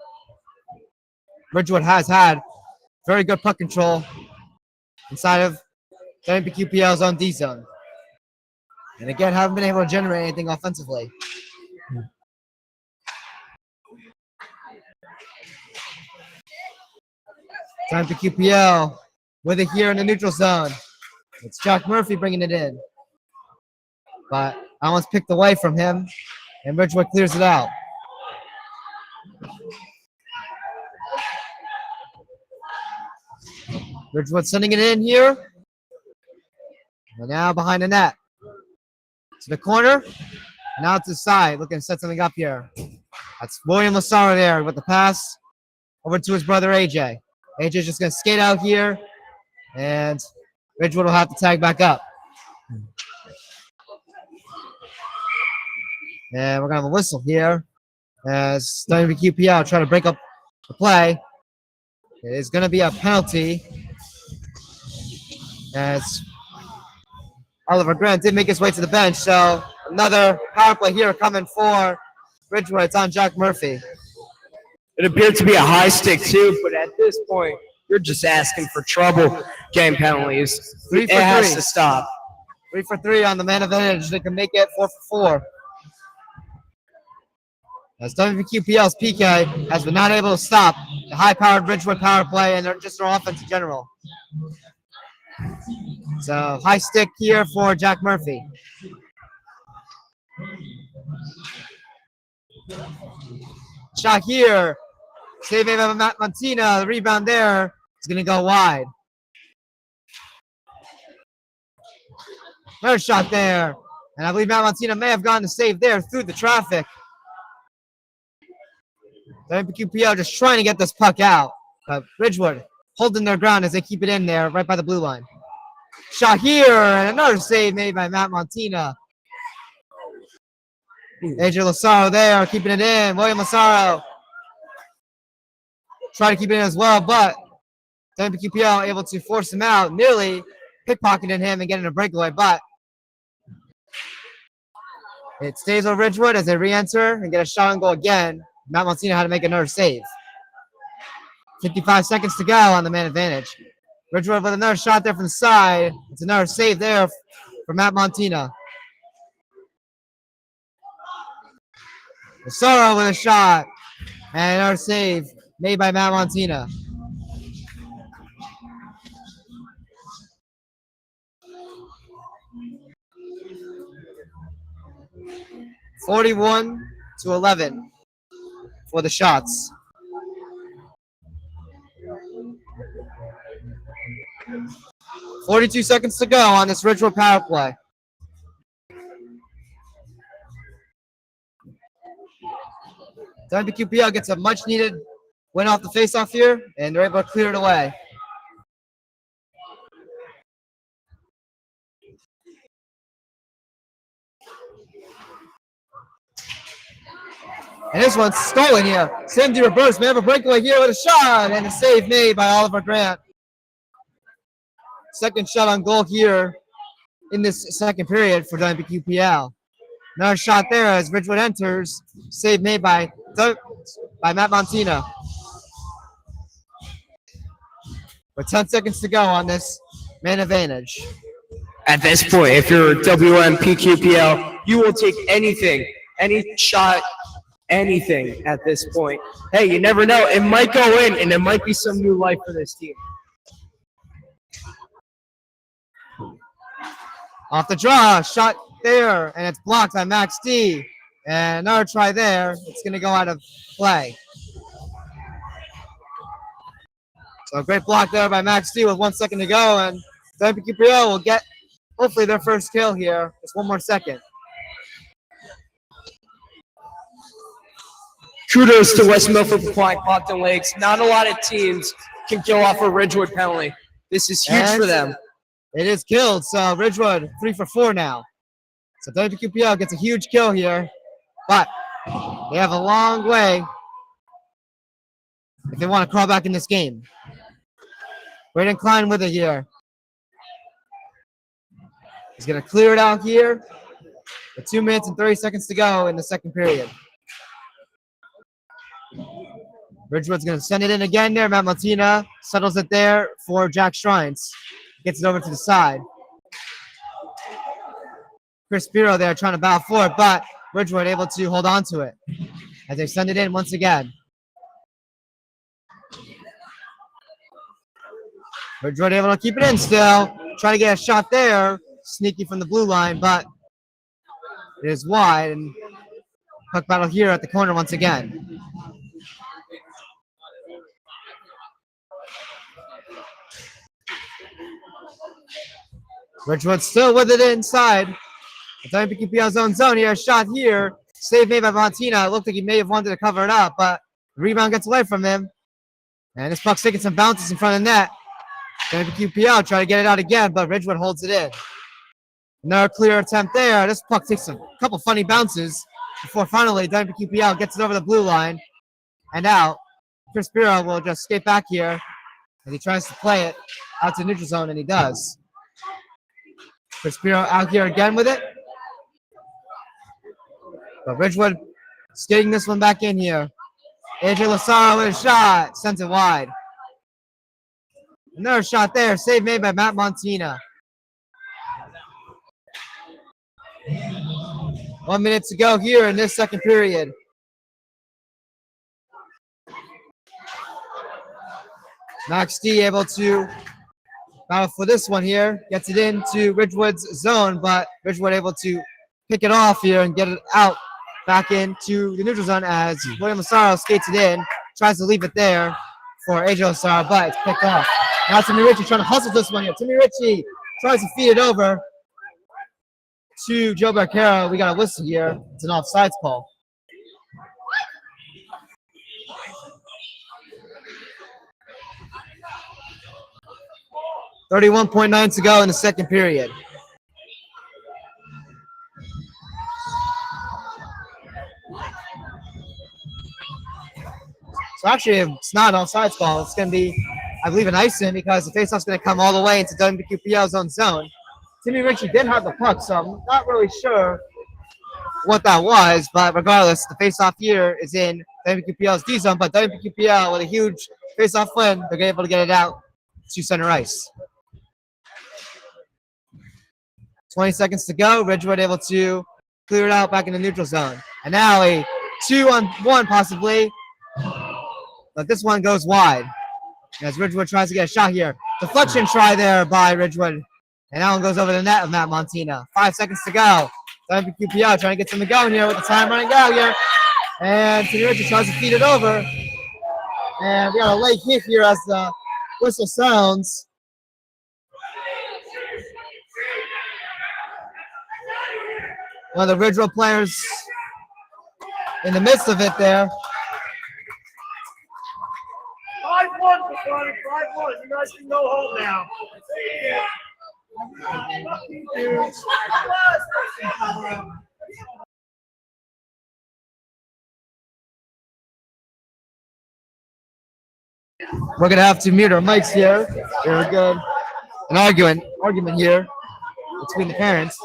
Ridgewood has had very good puck control inside of WMPQPL's own D zone. And again, haven't been able to generate anything offensively. Time for QPL with it here in the neutral zone. It's Jack Murphy bringing it in. But almost picked away from him, and Ridgewood clears it out. Ridgewood sending it in here. And now behind the net. To the corner. And out to the side, looking to set something up here. That's William Lasara there with the pass over to his brother AJ. AJ's just going to skate out here, and Ridgewood will have to tag back up. And we're going to have a whistle here as WMPQPL try to break up the play. It is going to be a penalty as Oliver Grant did make his way to the bench. So another power play here coming for Ridgewood. It's on Jack Murphy. It appeared to be a high stick too, but at this point, you're just asking for trouble. Game penalties. 3 for it has 3. to stop. 3 for 3 on the man advantage. They can make it 4 for 4. As WMPQPL's PK has been not able to stop the high-powered Ridgewood power play and just their offense in general. So high stick here for Jack Murphy. Shot here. Save made by Matt Montino. The rebound there is going to go wide. Another shot there. And I believe Matt Montino may have gotten the save there through the traffic. WMPQPL just trying to get this puck out. But Ridgewood holding their ground as they keep it in there right by the blue line. Shot here, and another save made by Matt Montino. AJ Lasaro there, keeping it in. William Lasaro trying to keep it in as well, but WMPQPL able to force him out, nearly pickpocketing him and getting a breakaway, but it stays on Ridgewood as they re-enter and get a shot on goal again. Matt Montino had to make another save. 55 seconds to go on the man advantage. Ridgewood with another shot there from the side. It's another save there for Matt Montino. Lasaro with a shot. And another save made by Matt Montino. (41-11) for the shots. (42 seconds to go on this Ridgewood power play. WMPQPL gets a much-needed win off the face-off here, and they're able to clear it away. And this one's stolen here. Safety reverse. We have a breakaway here with a shot, and a save made by Oliver Grant. second shot on goal here in this second period for WMPQPL. Another shot there as Ridgewood enters. Save made by Matt Montina. With 10 seconds to go on this man advantage. At this point, if you're WMPQPL, you will take anything, any shot, anything at this point. Hey, you never know. It might go in, and it might be some new life for this team. Off the draw, shot there, and it's blocked by Max D. And another try there. It's going to go out of play. So a great block there by Max D with 1 second to go, and WMPQPL will get hopefully their first kill here. Just 1 more second. Kudos to West Milford Pequannock, Boston Lakes. Not a lot of teams can kill off a Ridgewood penalty. This is huge for them. It is killed, so Ridgewood 3 for 4 now. So WMPQPL gets a huge kill here, but they have a long way if they want to crawl back in this game. Braden Klein with it here. He's going to clear it out here with 2 minutes and 30 seconds to go in the second period. Ridgewood's going to send it in again there. Matt Martina settles it there for Jack Shrines. Gets it over to the side. Chris Spiro there trying to battle for it, but Ridgewood able to hold on to it as they send it in once again. Ridgewood able to keep it in still. Trying to get a shot there. Sneaky from the blue line, but it is wide. And puck battle here at the corner once again. Ridgewood still with it inside. WMPQPL's own zone here. Shot here. Save made by Montina. It looked like he may have wanted to cover it up, but the rebound gets away from him. And this puck's taking some bounces in front of the net. WMPQPL try to get it out again, but Ridgewood holds it in. Another clear attempt there. This puck takes a couple funny bounces before finally WMPQPL gets it over the blue line and out. Chris Spiro will just skate back here as he tries to play it out to neutral zone, and he does. Chris Spiro out here again with it. But Ridgewood skating this one back in here. AJ Lazaro with a shot. Sends it wide. Another shot there. Save made by Matt Montina. 1 minute to go here in this second period. Max D able to battle for this one here. Gets it into Ridgewood's zone, but Ridgewood able to pick it off here and get it out back into the neutral zone as William Lazaro skates it in. Tries to leave it there for AJ Lazaro, but it's picked off. Now Timmy Ritchie trying to hustle this one here. Timmy Ritchie tries to feed it over to Joe Barquero. We got a whistle here. It's an offsides call. .9 to go in the second period. So actually, if it's not an offsides call, it's going to be, I believe, an icing because the faceoff's going to come all the way into WMPQPL's own zone. Timmy Ritchie did have the puck, so I'm not really sure what that was, but regardless, the faceoff here is in WMPQPL's D zone, but WMPQPL with a huge faceoff win, they're able to get it out to center ice. 20 seconds to go. Ridgewood able to clear it out back in the neutral zone. And now a 2-on-1 possibly, but this one goes wide as Ridgewood tries to get a shot here. Deflection try there by Ridgewood. And that one goes over the net of Matt Montina. 5 seconds to go. WMPQPL trying to get something going here with the time running out here. And Timmy Ritchie tries to feed it over. And we got a late hit here as the whistle sounds. One of the Ridgewood players in the midst of it there. 5-1, Pequannock, 5-1. You guys can go home now. We're going to have to mute our mics here. Very good. an argument here between the parents.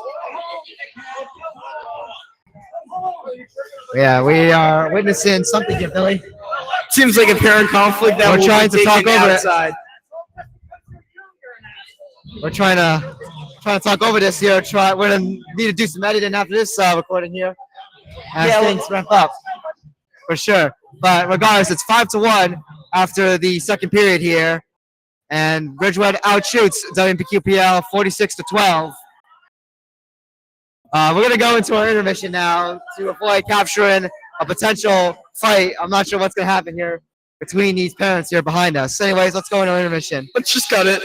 Yeah, we are witnessing something here, Billy. Seems like a parent conflict that We're will trying be to talk taken over it. outside. We're trying to talk over this here. We're gonna need to do some editing after this recording here as Yeah, things ramp up for sure. But regardless, it's 5-1 after the second period here, and Ridgewood outshoots WMPQPL 46-12. We're gonna go into our intermission now to avoid capturing a potential fight. I'm not sure what's gonna happen here between these parents here behind us. Anyways, let's go into our intermission. Let's just cut it.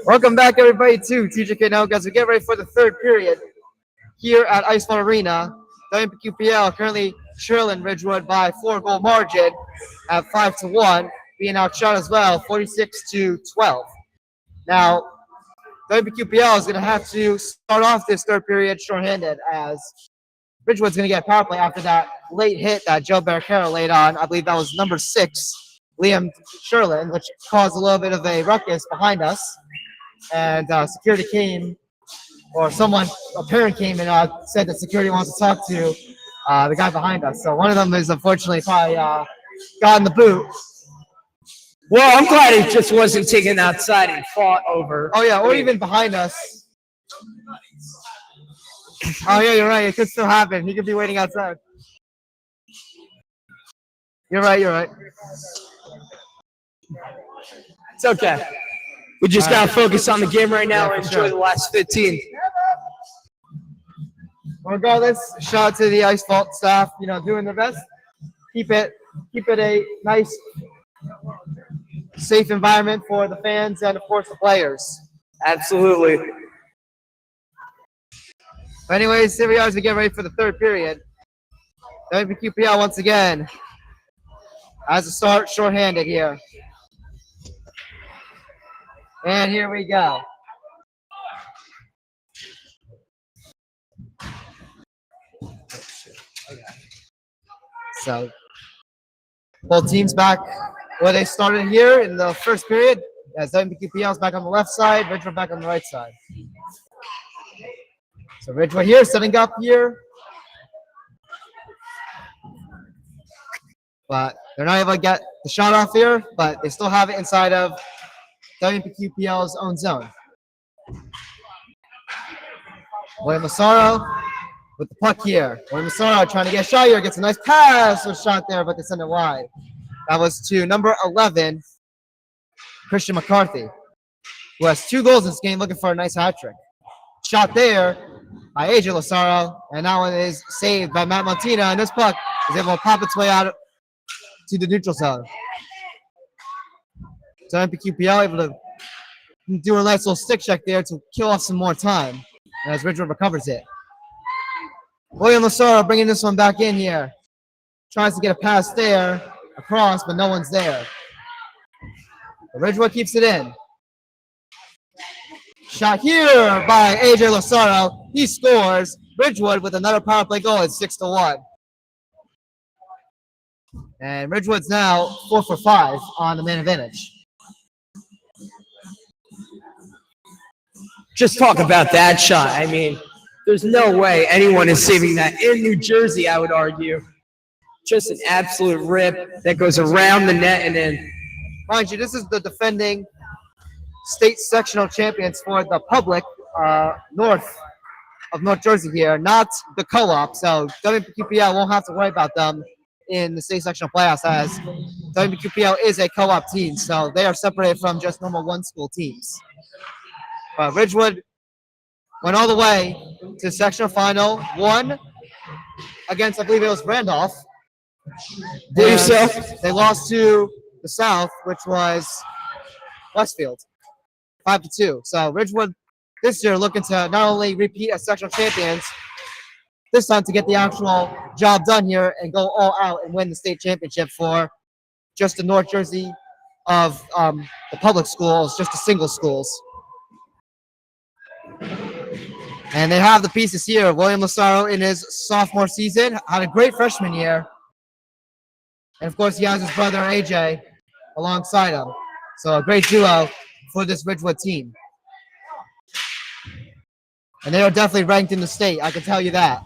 Welcome back, everybody, to TJK Network as we get ready for the third period here at Iceball Arena. WMPQPL currently trailing Ridgewood by 4-goal margin at 5-1, being outshot as well, 46-12. Now, WMPQPL is going to have to start off this third period shorthanded as Ridgewood's going to get a power play after that late hit that Joe Barricaro laid on. I believe that was number 6, Liam Sherlin, which caused a little bit of a ruckus behind us. And security came, or someone, a parent came and said that security wants to talk to the guy behind us. So one of them is unfortunately probably got in the boot. Well, I'm glad it just wasn't taken outside and fought over. Oh, yeah, or even behind us. Oh, yeah, you're right. It could still happen. He could be waiting outside. You're right. It's okay. We just got to focus on the game right now and enjoy the last 15. Regardless, shout out to the Ice Vault staff, doing their best. Keep it a nice, safe environment for the fans and, of course, the players. Absolutely. But anyways, here we are as we get ready for the third period. WMPQPL once again has a start shorthanded here. And here we go. So both teams back where they started here in the first period, as WMPQPL is back on the left side, Ridgewood back on the right side. So Ridgewood here, setting up here. But they're not able to get the shot off here, but they still have it inside of WMPQPL's own zone. William Massaro with the puck here. William Massaro trying to get a shot here, gets a nice pass or shot there, but they send it wide. That was to number 11, Christian McCarthy, who has 2 goals in this game, looking for a nice hat trick. Shot there by AJ Lozaro, and that one is saved by Matt Montina, and this puck is able to pop its way out to the neutral zone. So MPQPL able to do a nice little stick check there to kill off some more time as Ridgewood recovers it. William Lozaro bringing this one back in here. Tries to get a pass there, across, but no one's there. But Ridgewood keeps it in. Shot here by AJ Lozaro. He scores. Ridgewood with another power play goal at 6-1. And Ridgewood's now 4 for 5 on the man advantage. Just talk about that shot. I mean, there's no way anyone is saving that in New Jersey, I would argue. Just an absolute rip that goes around the net and in. Mind you, this is the defending state sectional champions for the public north of North Jersey here, not the co-op. So WMPQPL won't have to worry about them in the state sectional playoffs as WMPQPL is a co-op team. So they are separated from just normal one-school teams. But Ridgewood went all the way to sectional final, won against, I believe it was Randolph. Believe so. They lost to the South, which was Westfield, 5-2. So Ridgewood this year looking to not only repeat as sectional champions, this time to get the actual job done here and go all out and win the state championship for just the North Jersey of the public schools, just the single schools. And they have the pieces here. William Lozaro in his sophomore season had a great freshman year. And of course, he has his brother AJ alongside him. So a great duo for this Ridgewood team. And they are definitely ranked in the state, I can tell you that.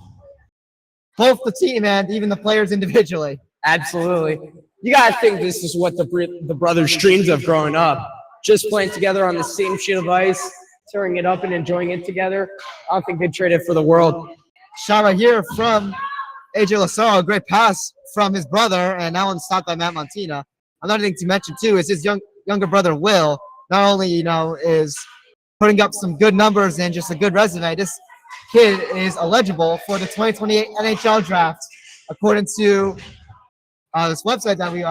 Both the team and even the players individually. Absolutely. You got to think this is what the brothers dreamed of growing up. Just playing together on the same sheet of ice, tearing it up and enjoying it together. I don't think they'd trade it for the world. Shot right here from AJ Lozaro, a great pass from his brother, and that one's stopped by Matt Montina. Another thing to mention too is his younger brother Will. Not only is putting up some good numbers and just a good resume, this kid is eligible for the 2028 NHL draft, according to this website that we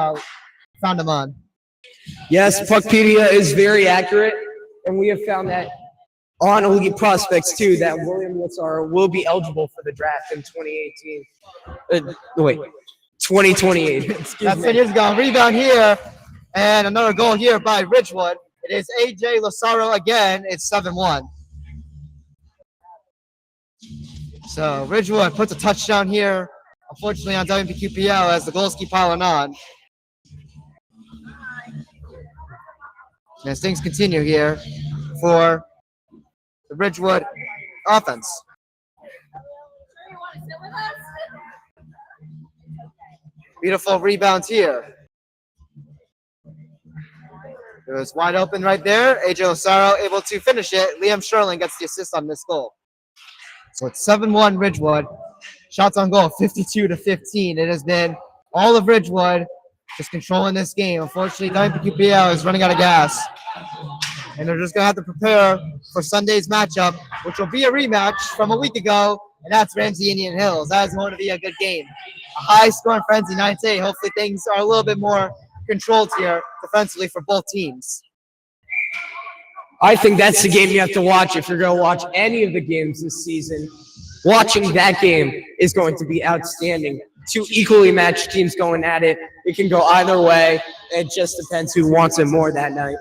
found him on. Yes, Puckpedia is very accurate. And we have found that on Elite Prospects, too, that William Lazaro will be eligible for the draft in 2018. 2028. That's 10 years ago. Rebound here, and another goal here by Ridgewood. It is AJ Lazaro again. It's 7-1. So Ridgewood puts a touchdown here. Unfortunately, on WMPQPL as the goals keep piling on. As things continue here for the Ridgewood offense. Beautiful rebounds here. It was wide open right there. AJ Lazaro able to finish it. Liam Sherling gets the assist on this goal. So it's 7-1 Ridgewood. Shots on goal, 52-15. It has been all of Ridgewood just controlling this game. Unfortunately, WMPQPL is running out of gas. And they're just going to have to prepare for Sunday's matchup, which will be a rematch from a week ago, and that's Ramsey Indian Hills. That is going to be a good game. A high-scoring frenzy, 9-8. Hopefully things are a little bit more controlled here defensively for both teams. I think that's the game you have to watch if you're going to watch any of the games this season. Watching that game is going to be outstanding. Two equally matched teams going at it. It can go either way. It just depends who wants it more that night.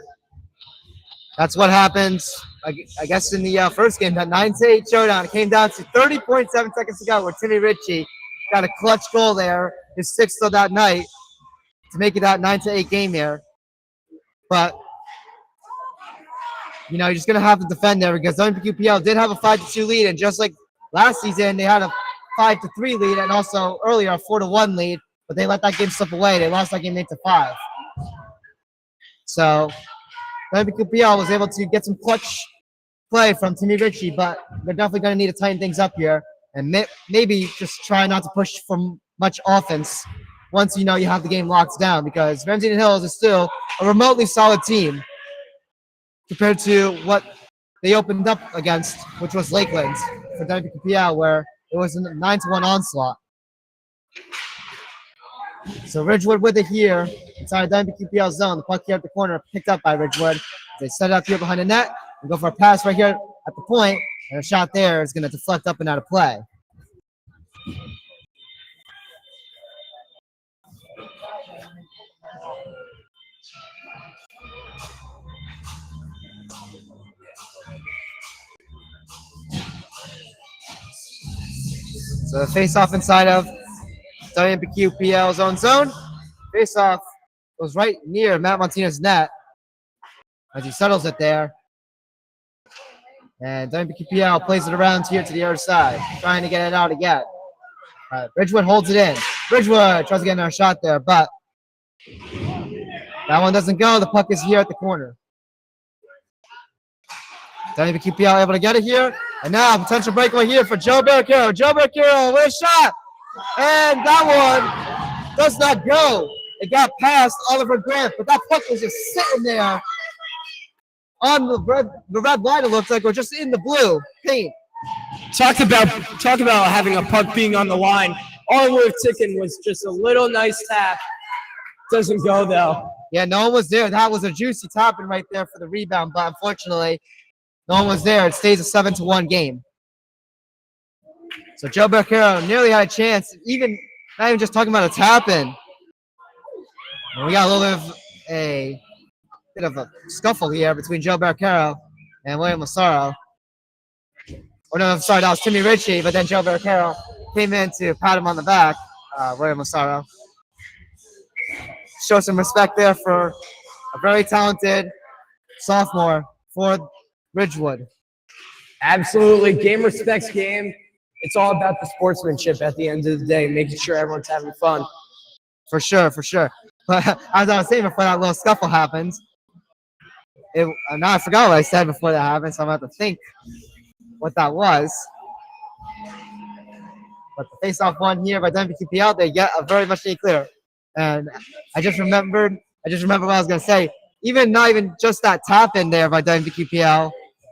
That's what happened, I guess, in the first game. That 9-8 showdown. It came down to 30.7 seconds to go where Timmy Ritchie got a clutch goal there, his sixth of that night, to make it that 9-8 game here. But you know, you're just going to have to defend there because WMPQPL did have a 5-2 lead. And just like last season, they had a 5-3 lead and also earlier a 4-1 lead. But they let that game slip away. They lost that game 8-5. So WMPQPL was able to get some clutch play from Timmy Ritchie, but they're definitely going to need to tighten things up here. And maybe just try not to push for much offense once you know you have the game locked down because Ramsey Hills is still a remotely solid team compared to what they opened up against, which was Lakeland for WPPL, where it was a 9-1 onslaught. So Ridgewood with it here inside WPPL zone. The puck here at the corner picked up by Ridgewood. They set it up here behind the net and go for a pass right here at the point, and a shot there is going to deflect up and out of play. So the face-off inside of WMPQPL's own zone. Face-off goes right near Matt Montina's net as he settles it there. And WMPQPL plays it around here to the other side, trying to get it out again. Ridgewood holds it in. Ridgewood tries to get another shot there, but that one doesn't go. The puck is here at the corner. WMPQPL able to get it here. And now potential breakaway here for Joe Barricaro. Joe Barricaro with a shot. And that one does not go. It got past Oliver Grant, but that puck was just sitting there on the red line, it looks like, or just in the blue paint. Talk about having a puck being on the line. All it would have taken was just a little nice tap. Doesn't go, though. Yeah, no one was there. That was a juicy tapping right there for the rebound, but unfortunately, no one was there. It stays a 7-1 game. So Joe Barricaro nearly had a chance, not even just talking about a tap-in. And we got a little bit of a scuffle here between Joe Barricaro and William Lazaro. Oh, no, I'm sorry, that was Timmy Ritchie, but then Joe Barricaro came in to pat him on the back, William Lazaro. Show some respect there for a very talented sophomore for Ridgewood. Absolutely. Game respects game. It's all about the sportsmanship at the end of the day, making sure everyone's having fun. For sure. But as I was saying before that little scuffle happens, now I forgot what I said before that happened, so I'm going to have to think what that was. But the face-off one here by WPQPL, they get a very much clear. And I just remembered what I was going to say. Not even just that tap in there by WPQPL,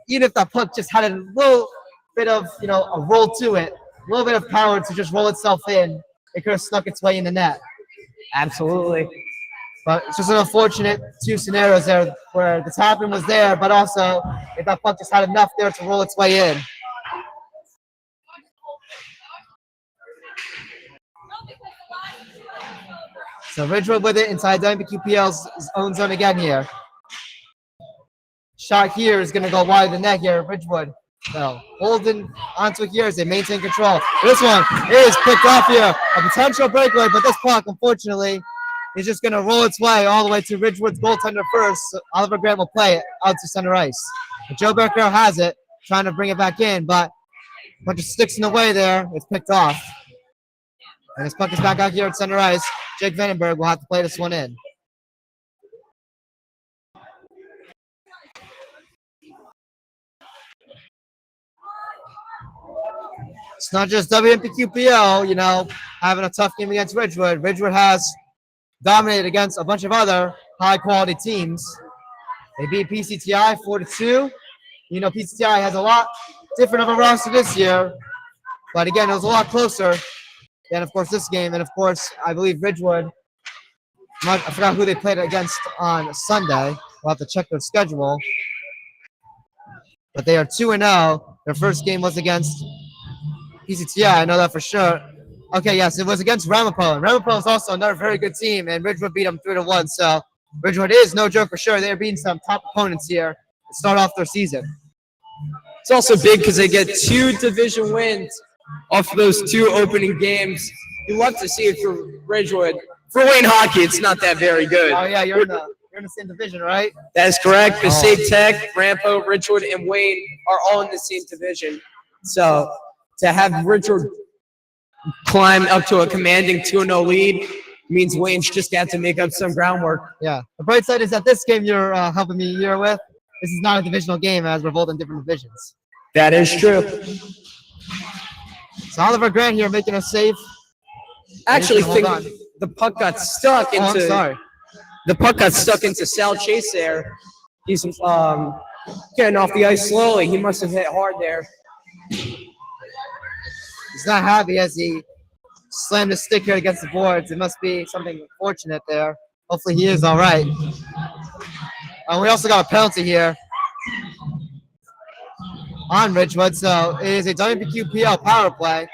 even if that puck just had a little bit of, a roll to it, a little bit of power to just roll itself in, it could have snuck its way in the net. Absolutely. But it's just an unfortunate two scenarios there where the tapping was there, but also if that puck just had enough there to roll its way in. So Ridgewood with it inside WMPQPL's own zone again here. Shot here is going to go wide of the net here. Ridgewood, so holding onto it here as they maintain control. This one is picked off here. A potential breakaway, but this puck, unfortunately, is just going to roll its way all the way to Ridgewood's goaltender first. So Oliver Grant will play it out to center ice. But Joe Becker has it, trying to bring it back in, but a bunch of sticks in the way there. It's picked off. And this puck is back out here at center ice. Jake Vandenberg will have to play this one in. It's not just WMPQPL, you know, having a tough game against Ridgewood. Ridgewood has dominated against a bunch of other high-quality teams. They beat PCTI 4-2. You know, PCTI has a lot different of a roster this year. But again, it was a lot closer than, of course, this game. And, of course, I believe Ridgewood, I forgot who they played against on Sunday. We'll have to check their schedule. But they are 2-0. Their first game was against PCTI, I know that for sure. Okay, yes, it was against Ramapo. And Ramapo is also another very good team, and Ridgewood beat them 3-1. So Ridgewood is no joke for sure. They're beating some top opponents here to start off their season. It's also big because they get 2 division wins off of those 2 opening games. You love to see it for Ridgewood. For Wayne hockey, it's not that very good. Oh yeah, you're in the same division, right? That is correct. Passaic Tech, Rampo, Ridgewood, and Wayne are all in the same division. So to have Ridgewood climb up to a commanding 2-0 lead means Wayne's just got to make up some groundwork. Yeah. The bright side is that this game you're helping me here with, this is not a divisional game as we're both in different divisions. That is true. So Oliver Grant here making a save. Actually, think the puck got stuck into. I'm sorry. The puck got stuck into Sal Chase there. He's getting off the ice slowly. He must have hit hard there. He's not happy as he slammed his stick here against the boards. It must be something fortunate there. Hopefully he is all right. We also got a penalty here on Ridgewood. So it is a WMPQPL power play.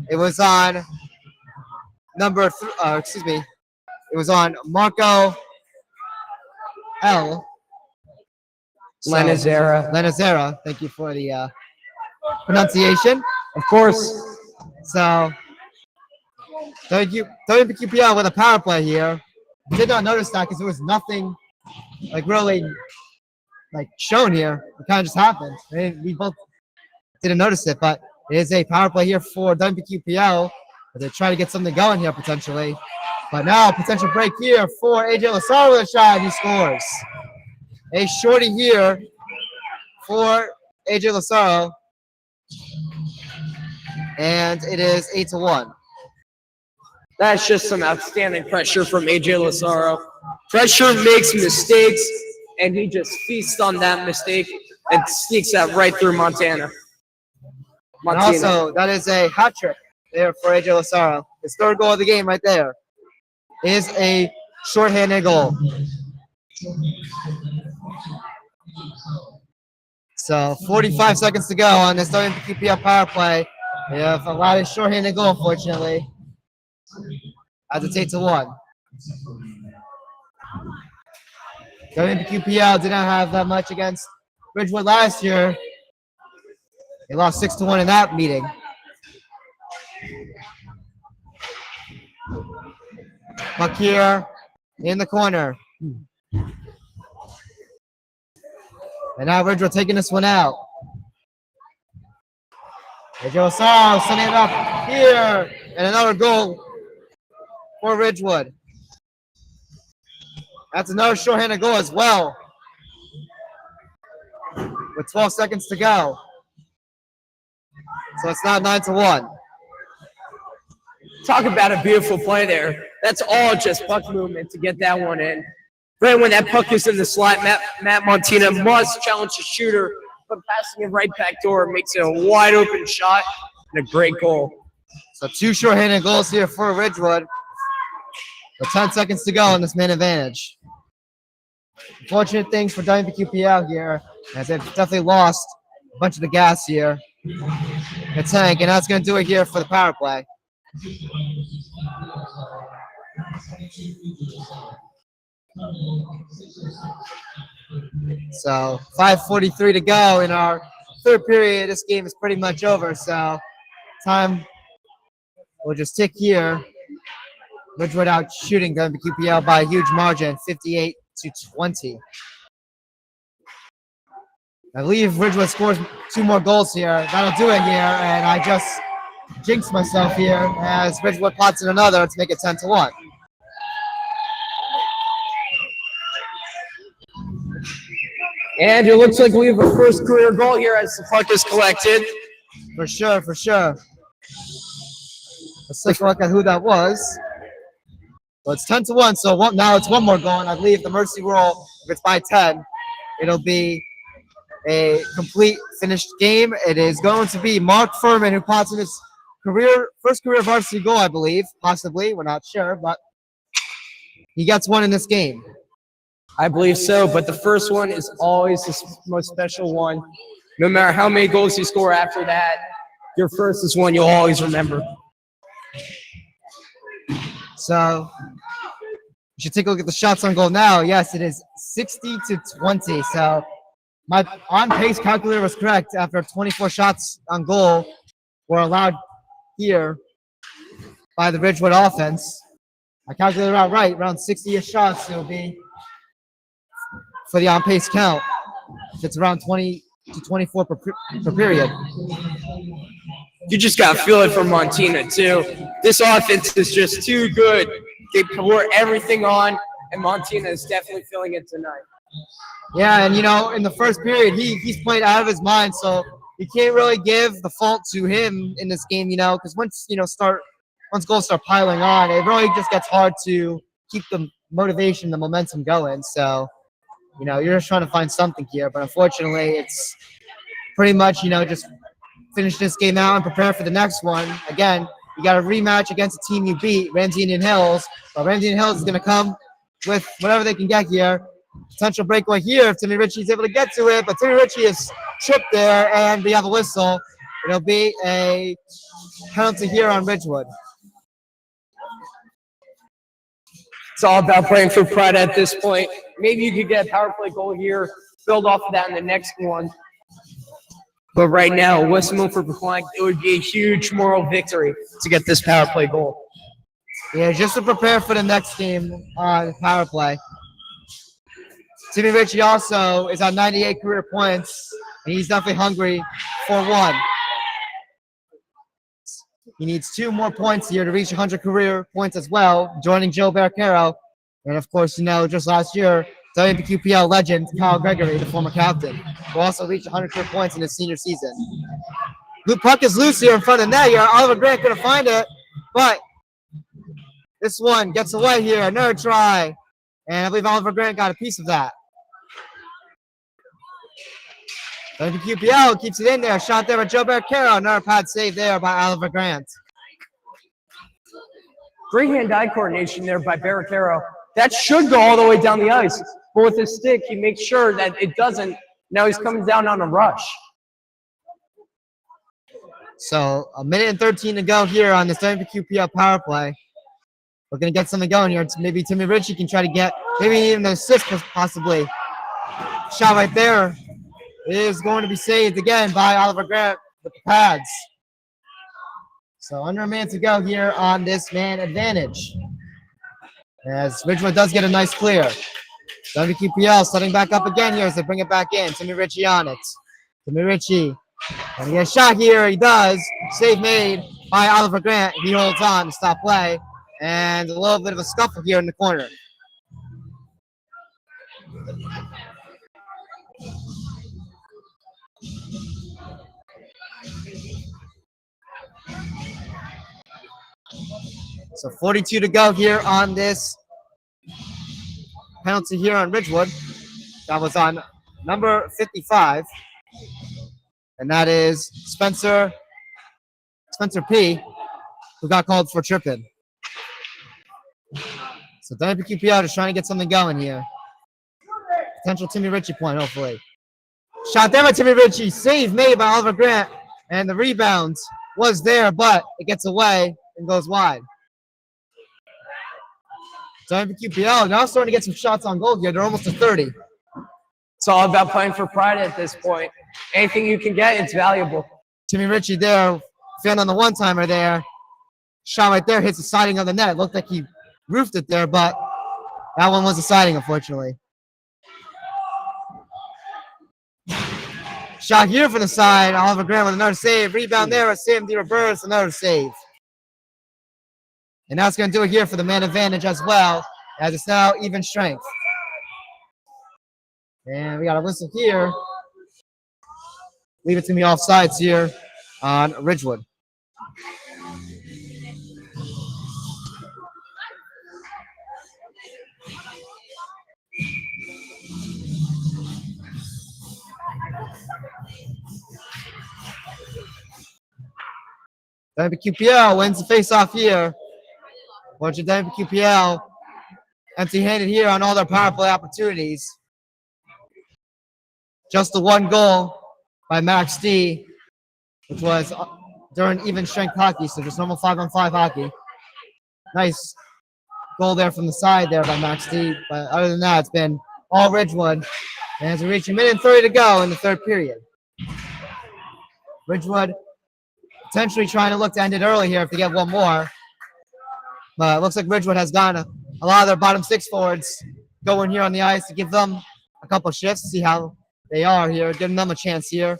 It was on it was on Marco L. Lanazera. Thank you for the pronunciation. Of course. So WMPQPL with a power play here. Did not notice that because there was nothing really shown here. It kind of just happened. We both didn't notice it, but it is a power play here for WMPQPL. They're trying to get something going here potentially. But now potential break here for AJ Lazaro with a shot, and he scores. A shorty here for AJ Lazaro. And it is 8-1. That's just some outstanding pressure from AJ Lazaro. Pressure makes mistakes, and he just feasts on that mistake and sneaks that right through Montana. And also, that is a hat trick there for AJ Lazaro. His third goal of the game right there is a shorthanded goal. So 45 seconds to go on this WMPQPL power play. We have allowed a shorthanded goal, unfortunately, as it's 8-1. WMPQPL did not have that much against Ridgewood last year. They lost 6-1 in that meeting. Puck here in the corner. And now Ridgewood taking this one out. AJ Lazaro sending it up here. And another goal for Ridgewood. That's another shorthanded goal as well. With 12 seconds to go. So it's not 9-1. Talk about a beautiful play there. That's all just puck movement to get that one in. Right when that puck is in the slot, Matt Montina must challenge the shooter, but passing it right back door makes it a wide open shot and a great goal. So 2 shorthanded goals here for Ridgewood. With 10 seconds to go in this man advantage. Unfortunate things for WMPQPL here, as they've definitely lost a bunch of the gas here. The tank, and that's going to do it here for the power play. So 5:43 to go in our third period. This game is pretty much over, so time will just tick here. Ridgewood out shooting WMPQPL by a huge margin, 58-20. I believe Ridgewood scores 2 more goals here. That'll do it here, and I just jinxed myself here as Ridgewood pots in another to make it 10-1. And it looks like we have a first career goal here as the puck is collected. For sure, for sure. Let's take a look at who that was. So it's 10-1, so now it's 1 more goal, and I believe the mercy rule, if it's by 10, it'll be a complete finished game. It is going to be Mark Furman who pots in his first career varsity goal, I believe, possibly. We're not sure, but he gets 1 in this game. I believe so, but the first one is always the most special one. No matter how many goals you score after that, your first is one you'll always remember. So you should take a look at the shots on goal now. Yes, it is 60-20. So my on-pace calculator was correct. After 24 shots on goal were allowed here by the Ridgewood offense. I calculated out right, around 60-ish shots it will be for the on-pace count. It's around 20 to 24 per period. You just got to feel it from Montina, too. This offense is just too good. They pour everything on, and Montina is definitely feeling it tonight. Yeah, and, in the first period, he's played out of his mind, so you can't really give the fault to him in this game, because once goals start piling on, it really just gets hard to keep the motivation, the momentum going. So, you're just trying to find something here, but unfortunately, it's pretty much, just finish this game out and prepare for the next one. Again, you got a rematch against a team you beat, Ramsey Indian Hills. But Ramsey Indian Hills is going to come with whatever they can get here. Potential breakaway here if Timmy Ritchie is able to get to it, but Timmy Ritchie is tripped there, and we have a whistle. It'll be a penalty here on Ridgewood. It's all about playing for pride at this point. Maybe you could get a power play goal here, build off of that in the next one. But right now, Westmore for Pequannock, it would be a huge moral victory to get this power play goal. Yeah, just to prepare for the next game on power play. Timmy Ritchie also is on 98 career points, and he's definitely hungry for 1. He needs 2 more points here to reach 100 career points as well, joining Joe Barcaro. And, of course, just last year, WMPQPL legend Kyle Gregory, the former captain, who also reached 100 career points in his senior season. The puck is loose here in front of the net here. Oliver Grant couldn't find it, but this one gets away here. Another try, and I believe Oliver Grant got a piece of that. WMPQPL keeps it in there. Shot there by Joe Barcaro. Another pad save there by Oliver Grant. Great hand-eye coordination there by Barricaro. That should go all the way down the ice. But with his stick, he makes sure that it doesn't. Now he's coming down on a rush. So 1:13 to go here on this WMPQPL power play. We're going to get something going here. Maybe Timmy Ritchie can try to get maybe even an assist possibly. Shot right there is going to be saved again by Oliver Grant with the pads. So under a minute to go here on this man advantage. As Ridgewood does get a nice clear. WQPL setting back up again here as they bring it back in. Timmy Ritchie on it. Timmy Ritchie. And he gets a shot here. He does. Save made by Oliver Grant. He holds on to stop play. And a little bit of a scuffle here in the corner. So 42 to go here on this penalty here on Ridgewood. That was on number 55. And that is Spencer P., who got called for tripping. So WMPQPL just trying to get something going here. Potential Timmy Ritchie point, hopefully. Shot there by Timmy Ritchie. Save made by Oliver Grant. And the rebound was there, but it gets away and goes wide. WMPQPL now starting to get some shots on goal here. They're almost to 30. It's all about playing for pride at this point. Anything you can get, it's valuable. Timmy Ritchie there, fan on the one-timer there. Shot right there, hits the siding of the net. It looked like he roofed it there, but that one was the siding, unfortunately. Shot here for the side. Oliver Grant with another save. Rebound there. Sam D. Roberts, another save. And that's going to do it here for the man advantage as well, as it's now even strength. And we got a whistle here. Leave it to me offsides here on Ridgewood. WMPQPL wins the face-off here. Watch WMPQPL empty-handed here on all their power play opportunities. Just the one goal by Max D, which was during even strength hockey, so just normal 5-on-5 hockey. Nice goal there from the side there by Max D, but other than that, it's been all Ridgewood. And as we reach a minute and 30 to go in the third period. Ridgewood potentially trying to look to end it early here if they get one more. But it looks like Ridgewood has gotten a lot of their bottom six forwards going here on the ice to give them a couple shifts to see how they are here, giving them a chance here.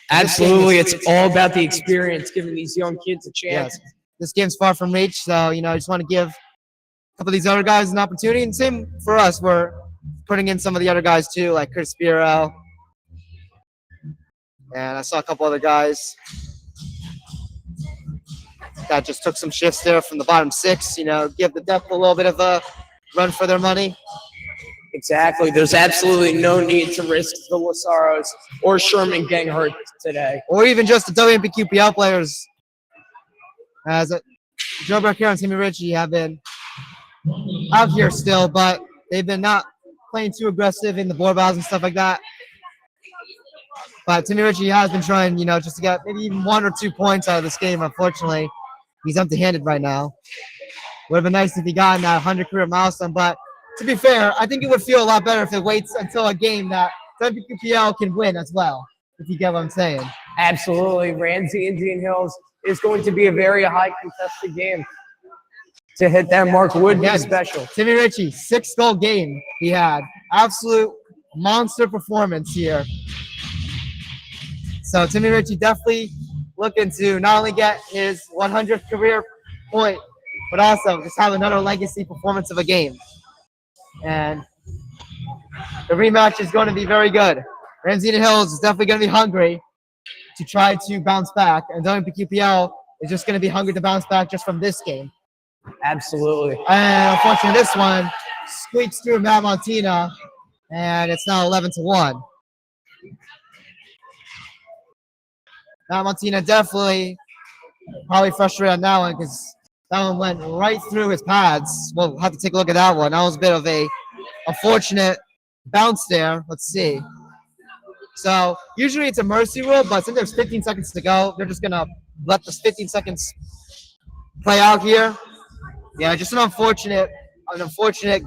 Absolutely. It's all about the experience, giving these young kids a chance. Yes. This game's far from reach, so, I just want to give a couple of these other guys an opportunity. And same for us. We're putting in some of the other guys, too, like Chris Spiro. And I saw a couple other guys that just took some shifts there from the bottom six, give the depth a little bit of a run for their money. Exactly. There's absolutely no need to risk the Lasaros or Sherman getting hurt today. Or even just the WMPQPL players. As Joe Burkett and Timmy Ritchie have been out here still, but they've been not playing too aggressive in the board battles and stuff like that. But Timmy Ritchie has been trying, just to get maybe even 1 or 2 points out of this game. Unfortunately, he's empty-handed right now. Would have been nice if he got in that 100 career milestone, but to be fair, I think it would feel a lot better if it waits until a game that WPQPL can win as well, if you get what I'm saying. Absolutely. Ramsey Indian Hills is going to be a very high contested game. To hit that mark would be special. Timmy Ritchie, 6-goal game he had. Absolute monster performance here. So Timmy Ritchie definitely looking to not only get his 100th career point, but also just have another legacy performance of a game. And the rematch is going to be very good. Ramsey Hills is definitely going to be hungry to try to bounce back, and WMPQPL is just going to be hungry to bounce back just from this game. Absolutely. And unfortunately, this one squeaks through Matt Montina, and it's now 11-1. Matt Montina definitely probably frustrated on that one because that one went right through his pads. We'll have to take a look at that one. That was a bit of a unfortunate bounce there. Let's see. So usually it's a mercy rule, but since there's 15 seconds to go, they're just going to let the 15 seconds play out here. Yeah, just an unfortunate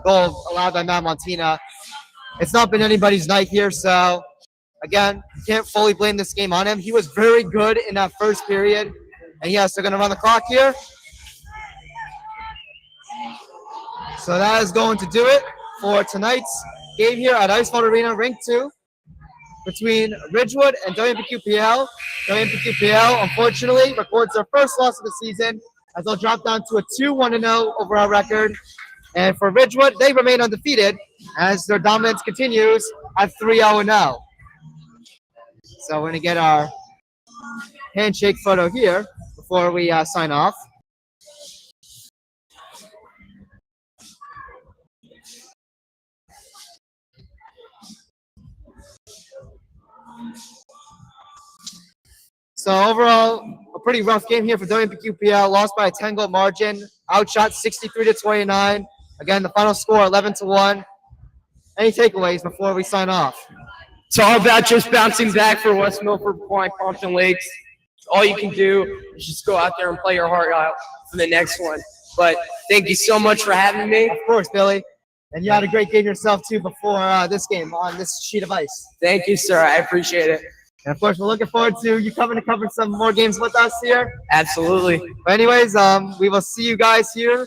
goal allowed by Matt Montina. It's not been anybody's night here, so again, can't fully blame this game on him. He was very good in that first period. And yes, they're going to run the clock here. So that is going to do it for tonight's game here at Icefall Arena, Rink 2, between Ridgewood and WMPQPL. WMPQPL, unfortunately, records their first loss of the season as they'll drop down to a 2-1-0 overall record. And for Ridgewood, they remain undefeated as their dominance continues at 3-0-0. So we're going to get our handshake photo here before we sign off. So overall, a pretty rough game here for WMPQPL. Lost by a 10-goal margin. Outshot 63-29 Again, the final score 11-1. Any takeaways before we sign off? It's all about just bouncing back for West Milford, Pequannock, Pompton Lakes. All you can do is just go out there and play your heart out for the next one. But thank you so much for having me. Of course, Billy. And you had a great game yourself, too, before this game on this sheet of ice. Thank you, sir. I appreciate it. And, of course, we're looking forward to you coming to cover some more games with us here. Absolutely. But anyways, we will see you guys here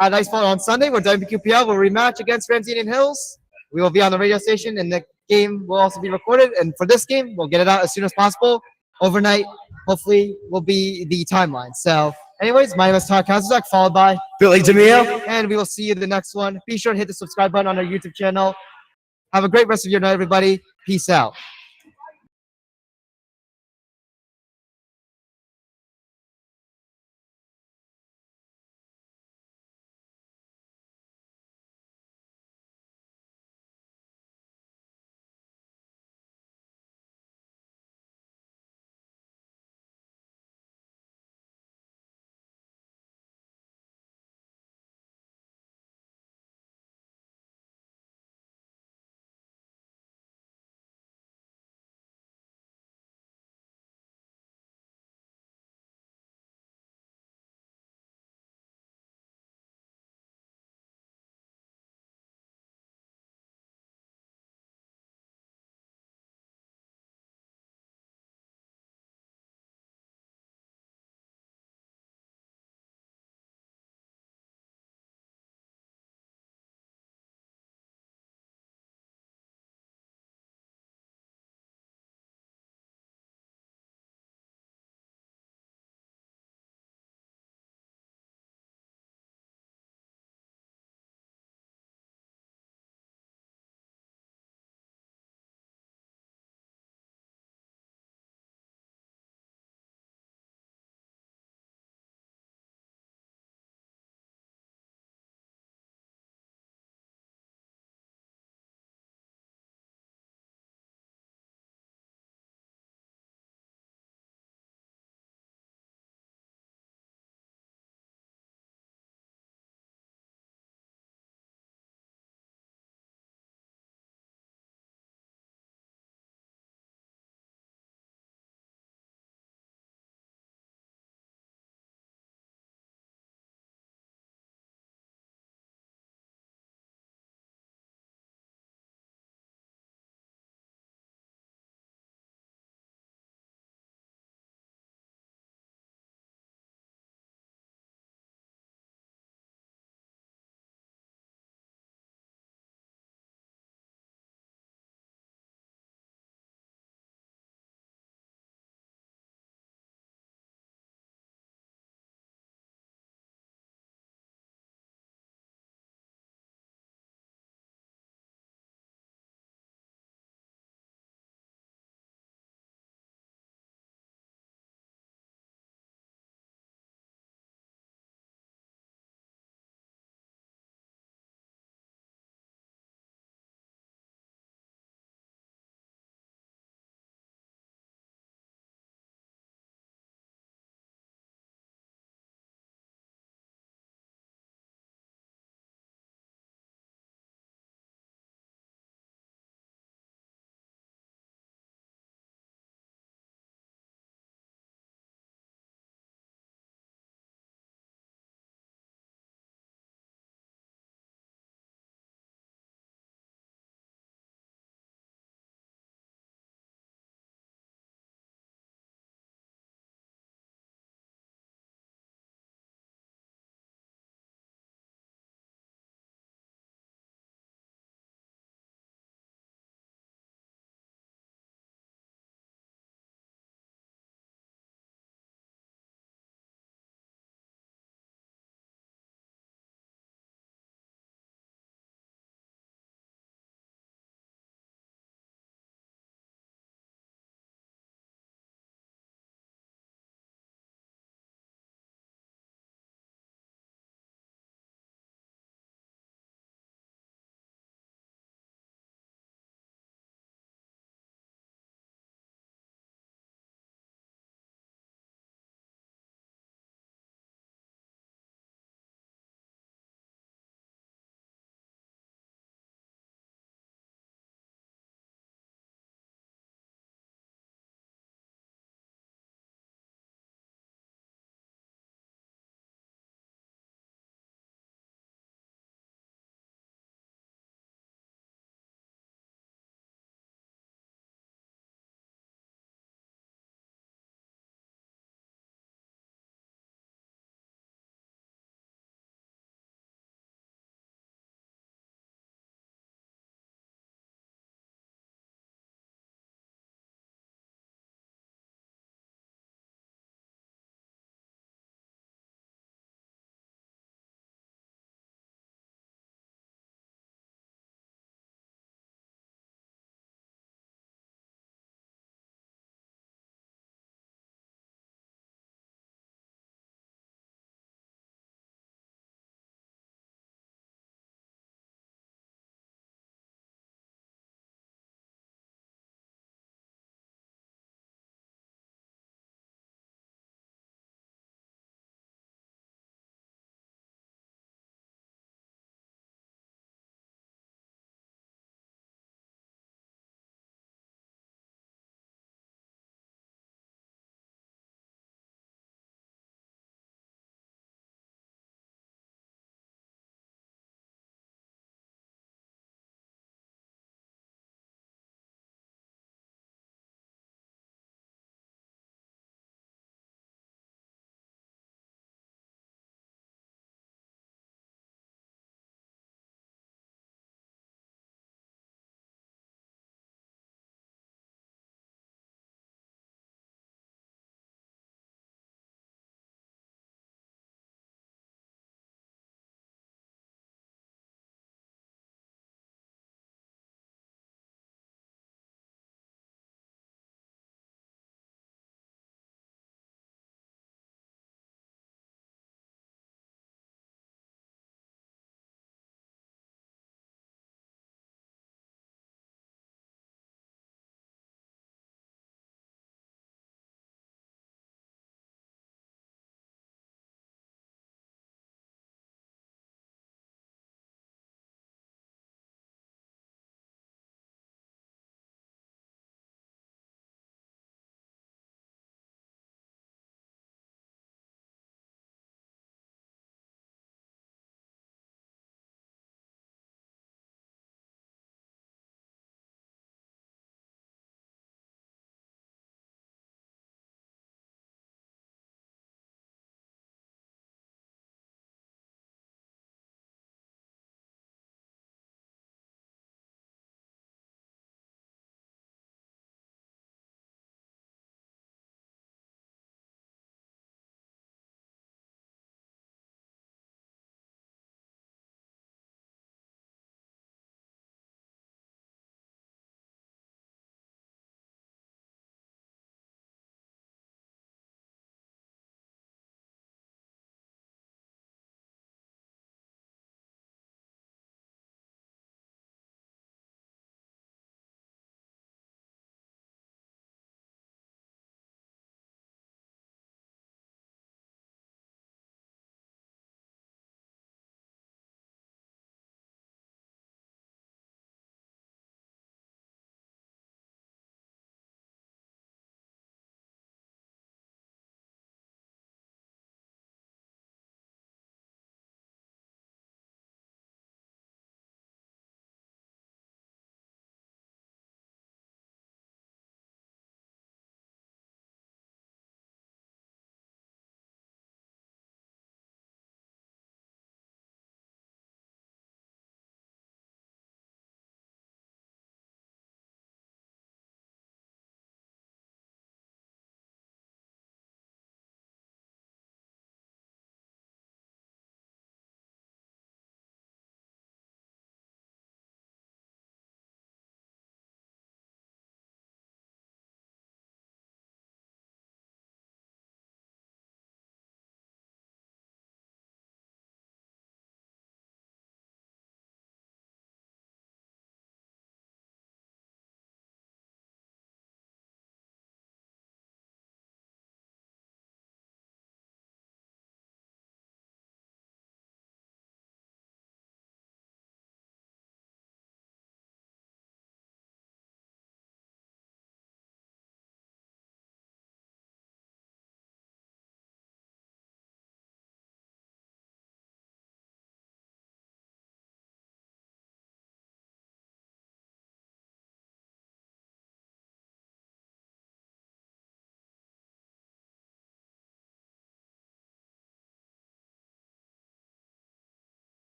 at Ice Ball on Sunday, where WMPQPL will rematch against Ramsey Indian Hills. We will be on the radio station, and the game will also be recorded. And for this game, we'll get it out as soon as possible. Overnight, hopefully, will be the timeline. So, anyways, my name is Todd Kazak, followed by Billy DeMio. and we will see you in the next one. Be sure to hit the subscribe button on our YouTube channel. Have a great rest of your night, everybody. Peace out.